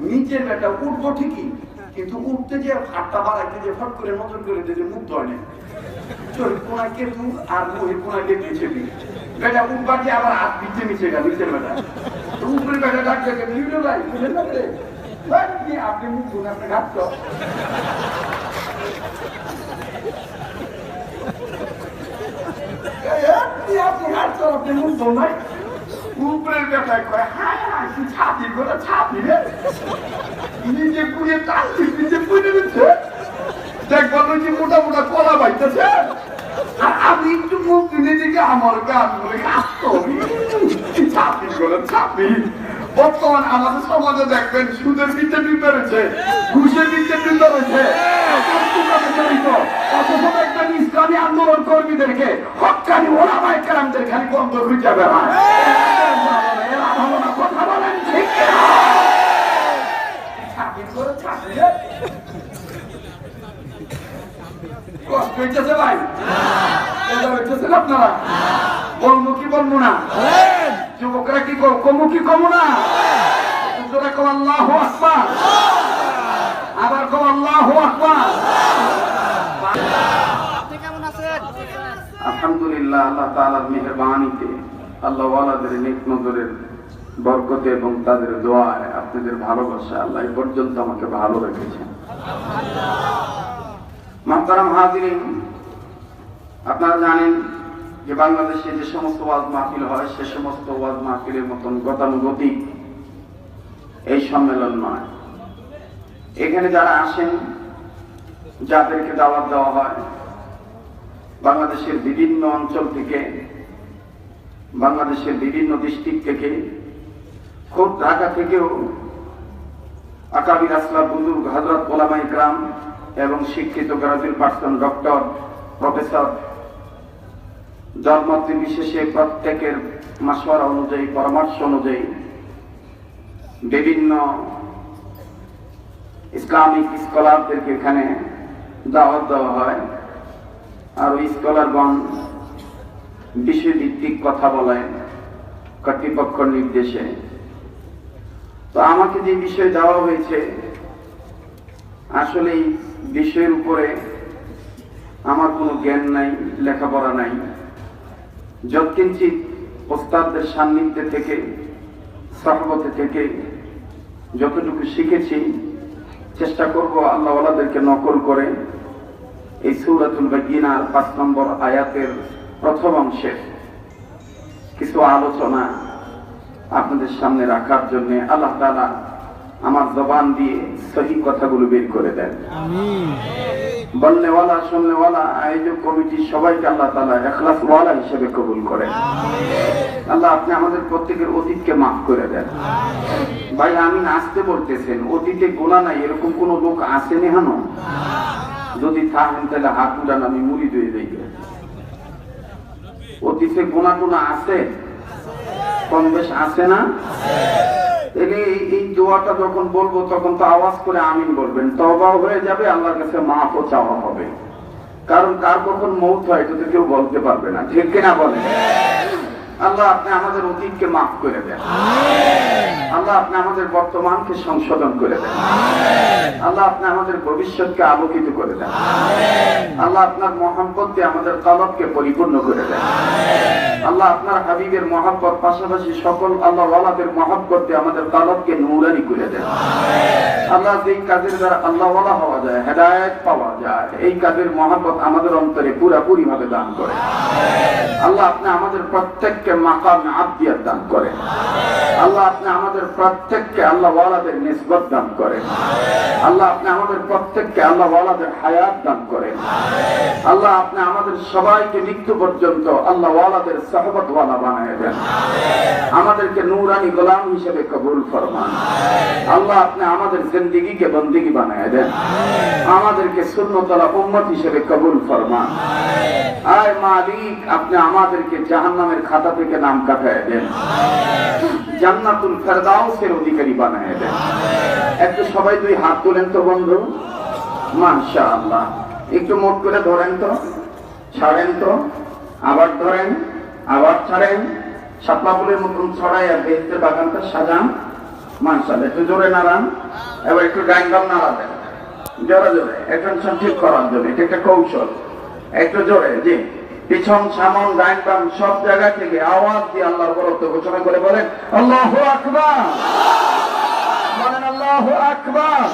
নিচের বেটা উঠবো ঠিকই, কিন্তু উঠতে যে হাতটা বাড়াইতে যে ফট করে নজর করে যে মুখ ধরে নেই, চোখের কোনায় কেতু আর মুখের কোনায় লেগেছে বেটা উঠবার যে আবার হাত পিছিয়ে নিচে গেল নিচের বেটা। তো উপরে বেটা ডাক দেখে নিউলো ভাই বুঝলেন না রে, আপনি মুখ ধুন, আপনি ঘাট তো আপনি ঘাট তো, আপনি মুখ ধুন নাই। উপরের বেটায় কয় হায় হায় তুই ছাতি করে ছাতি রে, নিজে পুড়ে টানছি, নিজে পুড়ে দিচ্ছে, দেখবার যে মোটা মোটা কলা বাইতেছে, আর আমি একটু মুখ দিনে দিকে আমার গান বলে ছাতি করে ছাতি। বর্তমান আমাদের সমাজে দেখবেন সুদের নিচে ডিপে রয়েছে, ঘুষের নিচে ডিপে রয়েছে, অথচ দেখবেন ইসলামী আন্দোলন কর্মীদেরকে হকানি ওলামায়ে কেরামদের খালি বন্ধ খুঁজে বেড়ায়। কথা বলেন ঠিক কষ্ট হইতেছে ভাই, আপনারা বলবো কি বলবো না, যুবকরা কি কমু কি কমু না, কম আল্লাহু আকবার, আবার কম আল্লাহু আকবার। আলহামদুলিল্লাহ, আল্লাহ তাআলার মেহেরবানিতে, আল্লাহ ওয়ালাদের নেক নজরের বরকতে এবং তাদের দোয়ায়, আপনাদের ভালোবাসা আল্লাহ এই পর্যন্ত আমাকে ভালো রেখেছেন। মুহতারাম হাজিরিন, আপনারা জানেন যে বাংলাদেশে যে সমস্ত ওয়াজ মাহফিল হয় সে সমস্ত ওয়াজ মাহফিলের মতন গতানুগতিক এই সম্মেলন নয়। এখানে যারা আসেন, যাদেরকে দাওয়াত দেওয়া হয় বাংলাদেশের বিভিন্ন অঞ্চল থেকে, বাংলাদেশের বিভিন্ন ডিস্ট্রিক্ট থেকে, খুব ঢাকা থেকেও আকাবির আসলাফ বুজুর্গ হযরত ওলামায়ে কেরাম এবং শিক্ষিত গ্রাজুয়েট পার্সন, ডক্টর, প্রফেসর, জন্মত বিশেষে প্রত্যেকের মাশওয়ারা অনুযায়ী, পরামর্শ অনুযায়ী বিভিন্ন ইসলামিক স্কলারদেরকে এখানে দাওয়াত দেওয়া হয়। আর ওই স্কলারগণ বিষয়ভিত্তিক কথা বলেন কর্তৃপক্ষের নির্দেশে। তো আমাকে যে বিষয় দেওয়া হয়েছে, আসলে এই বিষয়ের উপরে আমার কোনো জ্ঞান নাই, লেখাপড়া নাই, যৎকিঞ্চিত ওস্তাদদের সান্নিধ্যে থেকে, সহবতে থেকে যতটুকু শিখেছি চেষ্টা করব আল্লাহ ওয়ালাদেরকে নকল করে এই সূরাতুল বায়িনার 5 নম্বর আয়াতের প্রথম অংশে কিছু আলোচনা আপনাদের সামনে রাখার জন্য আল্লাহ তাআলা আমার জবান দিয়ে সহি কথাগুলো বের করে দেন। আমিন। বলনেওয়ালা, শুননেওয়ালা, আয়োজক কমিটি সবাইকে আল্লাহ তাআলা ইখলাস ওয়ালা হিসেবে কবুল করেন। আল্লাহ আপনি আমাদের প্রত্যেকের অতীতকে মাফ করে দেন। ভাই আমিন আসতে বলতেছেন, অতীতে গুনাহ নাই এরকম কোন লোক আসেনি এখনো? যদি থাকেন তাহলে হাত উঠান, আমি মুড়ি দিয়ে দেই। অতীতে গুনাহ টুনা আছে, কম বেশ আছে না? এই দোয়াটা যখন বলবো তখন তো আওয়াজ করে আমিন বলবেন, তওবাও হয়ে যাবে, আল্লাহর কাছে মাফও চাওয়া হবে। কারণ কার কখন মৌত হয় এটা তো কেউ বলতে পারবে না, ঠিক কিনা বলেন? আল্লাহ আপনি আমাদের অতীতকে মাফ করে দেন। আল্লাহ আপনি আমাদের বর্তমানকে সংশোধন করে দেন। আল্লাহ আপনি আমাদের ভবিষ্যৎকে আলোকিত করে দেন। আল্লাহ আপনার মহব্বত দিয়ে আমাদের কলবকে পরিপূর্ণ করে দেন। আল্লাহ আপনার হাবিবের মহব্বত পাশাপাশি সকল আল্লাহ ওয়ালাদের মহব্বত দিয়ে আমাদের কলবকে নূরানি করে দেন। আল্লাহ যেই কাজের দ্বারা আল্লাহ ওয়ালা হওয়া যায়, হেদায়েত পাওয়া যায়, এই কাজের মহব্বত আমাদের অন্তরে পুরাপুরি ভাবে দান করে। আল্লাহ আপনি আমাদের প্রত্যেককে মাকাম আবদিয়াত দান করেন। আল্লাহ আপনি আমাদের প্রত্যেককে আল্লাহ ওয়ালাদের নিসবত দান করেন। আল্লাহ আপনি আমাদের প্রত্যেককে আল্লাহ ওয়ালাদের হায়াত দান করেন। আল্লাহ আপনি আমাদের সবাইকে মৃত্যু পর্যন্ত আল্লাহ ওয়ালাদের সাহবত ওয়ালা বানায় দেন। আমাদেরকে নূরানি গোলাম হিসেবে কবুল ফরমান। আল্লাহ আপনি আমাদের জিন্দেগিকে বন্দেগী বানায় দেন। আমাদেরকে সুন্নতওয়ালা উম্মত হিসেবে কবুল ফরমান। আয় মালিক আপনি আমাদেরকে জাহান্নামের খাতা থেকে নাম কাটায় দেন, জান্নাতুল ফেরদাউসের অধিকারী বানায় দেন। একটু সবাই দুই হাত তোলেন তো বন্ধু, মাশাআল্লাহ। একটু মোট করে ধরেন তো, ছাড়েন তো, আবার ধরেন, আবার ছাড়েন, শাপলা ফুলের মতন ছড়াই আর বেহেশতের বাগানটা সাজান। মাশাআল্লাহ। একটু জোরে নাড়ান, এবার একটু ডাইনবাম নাড়া দেন, জোরে জোরে অ্যাটেনশন ঠিক করার জন্য। এটা একটা কৌশল। একটু জোরে, জি। পিছন সামন ডাইন বাম সব জায়গা থেকে আওয়াজ দিয়ে আল্লাহর বরত্ব ঘোষণা করে বলেন আল্লাহু আকবার। বলেন আল্লাহু আকবার।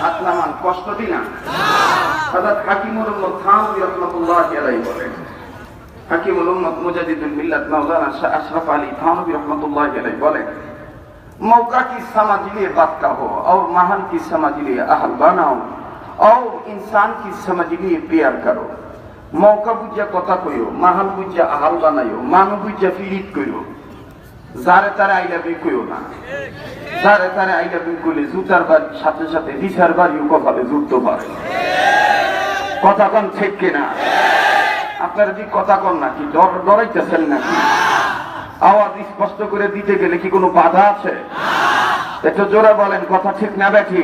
হাত নামান, কষ্ট দিন না। হযরত হাকিমুল উম্মত থানভী রাহমাতুল্লাহি আলাইহি বলেন, হাকিমুল উম্মত মুজাদ্দিদুল মিল্লাত মাওলানা শাহ আশরাফ আলী থানভী রাহমাতুল্লাহি আলাইহি বলেন, मौका की समझ लिए बात का हो और महल की समझ लिए अहल बनाओ और इंसान की समझ लिए प्यार करो। मौका बुझा कथा कइयो, महल बुझा अहल बनाइयो, मानु बुझा फिरित कइयो, जारे तारे आई लाभ यू कइयो ना। जारे तारे आई लाभ यू कइले জুতার বাড়ির সাথে সাথে দিশার বাড়িও কপালে জুড়তে পারে। কথা কোন ঠিক কিনা? আপনারা কি কথা কোন নাকি ডরাইতেছেন নাকি? আওয়াজ স্পষ্ট করে দিতে গেলে কি কোনো বাধা আছে? একটু জোরে বলেন, কথা ঠিক না ব্যাঠি?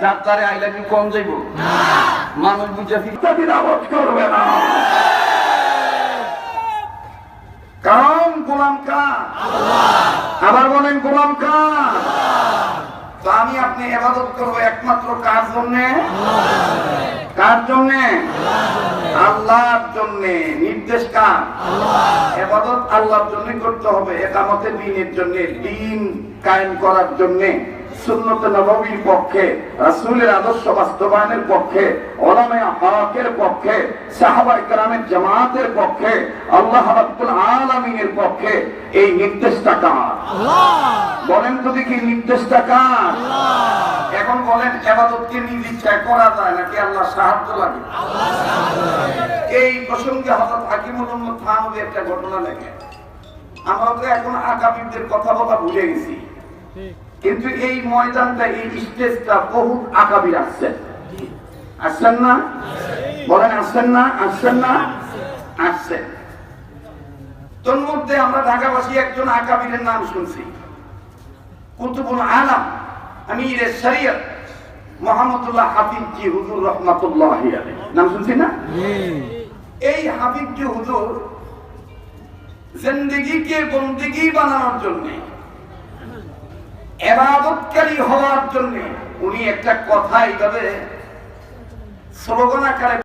যার তারে আই লাভ ইউ কম যাইব, মানুষ বুঝে ফিরতে আওয়াজ করবে না। কারণ গোলাম কার? আবার বলেন গোলাম কার? তো আমি আপনি ইবাদত করব একমাত্র কার জন্য? কার জন্য? আল্লাহর জন্য। নির্দেশ কার? ইবাদত আল্লাহর জন্য করতে হবে, ইকামতে দ্বীনের জন্য, দ্বীন কায়েম করার জন্য, সুন্নত নববীর পক্ষে, রাসূলের আদর্শ বাস্তবায়নের পক্ষে, উলামায়ে হকের পক্ষে, সাহাবায়ে কেরামের জামাতের পক্ষে, আল্লাহ রাব্বুল আলামিনের পক্ষে। এই নির্দেশটা কার? আল্লাহ। বলেন তো দেখি নির্দেশটা কার? আল্লাহ। এখন বলেন ইবাদতকে নিজ ইচ্ছায় করা যায় নাকি আল্লাহ সাহায্য লাগে? আল্লাহ সাহায্য লাগে। এই প্রসঙ্গে হযরত হাকিমুল উম্মত থানভী একটা ঘটনা লেখেন। আমরা তো এখন আকাবিরদের কথা বলা ভুলে গেছি, কিন্তু এই ময়দানটা, এই স্টেজটা বহুত আকাবির আসছেন। আসছেন না? বলেন আসছেন না? আসছেন না? আসছেন। তোর মধ্যে আমরা ঢাকাবাসী একজন আকাবিরের নাম শুনছি, কুতুবুল আলাম আমিরে শরীয়ত মুহাম্মদুল্লাহ হাফিজি হুজুর রাহমাতুল্লাহি আলাইহি। নাম শুনছি না? এই হাফিজি হুজুর জিন্দেগিকে বন্দেগী বানানোর জন্য, ইবাদতকারী হওয়ার জন্য উনি একটা কথা এইভাবে স্লোগান আকারে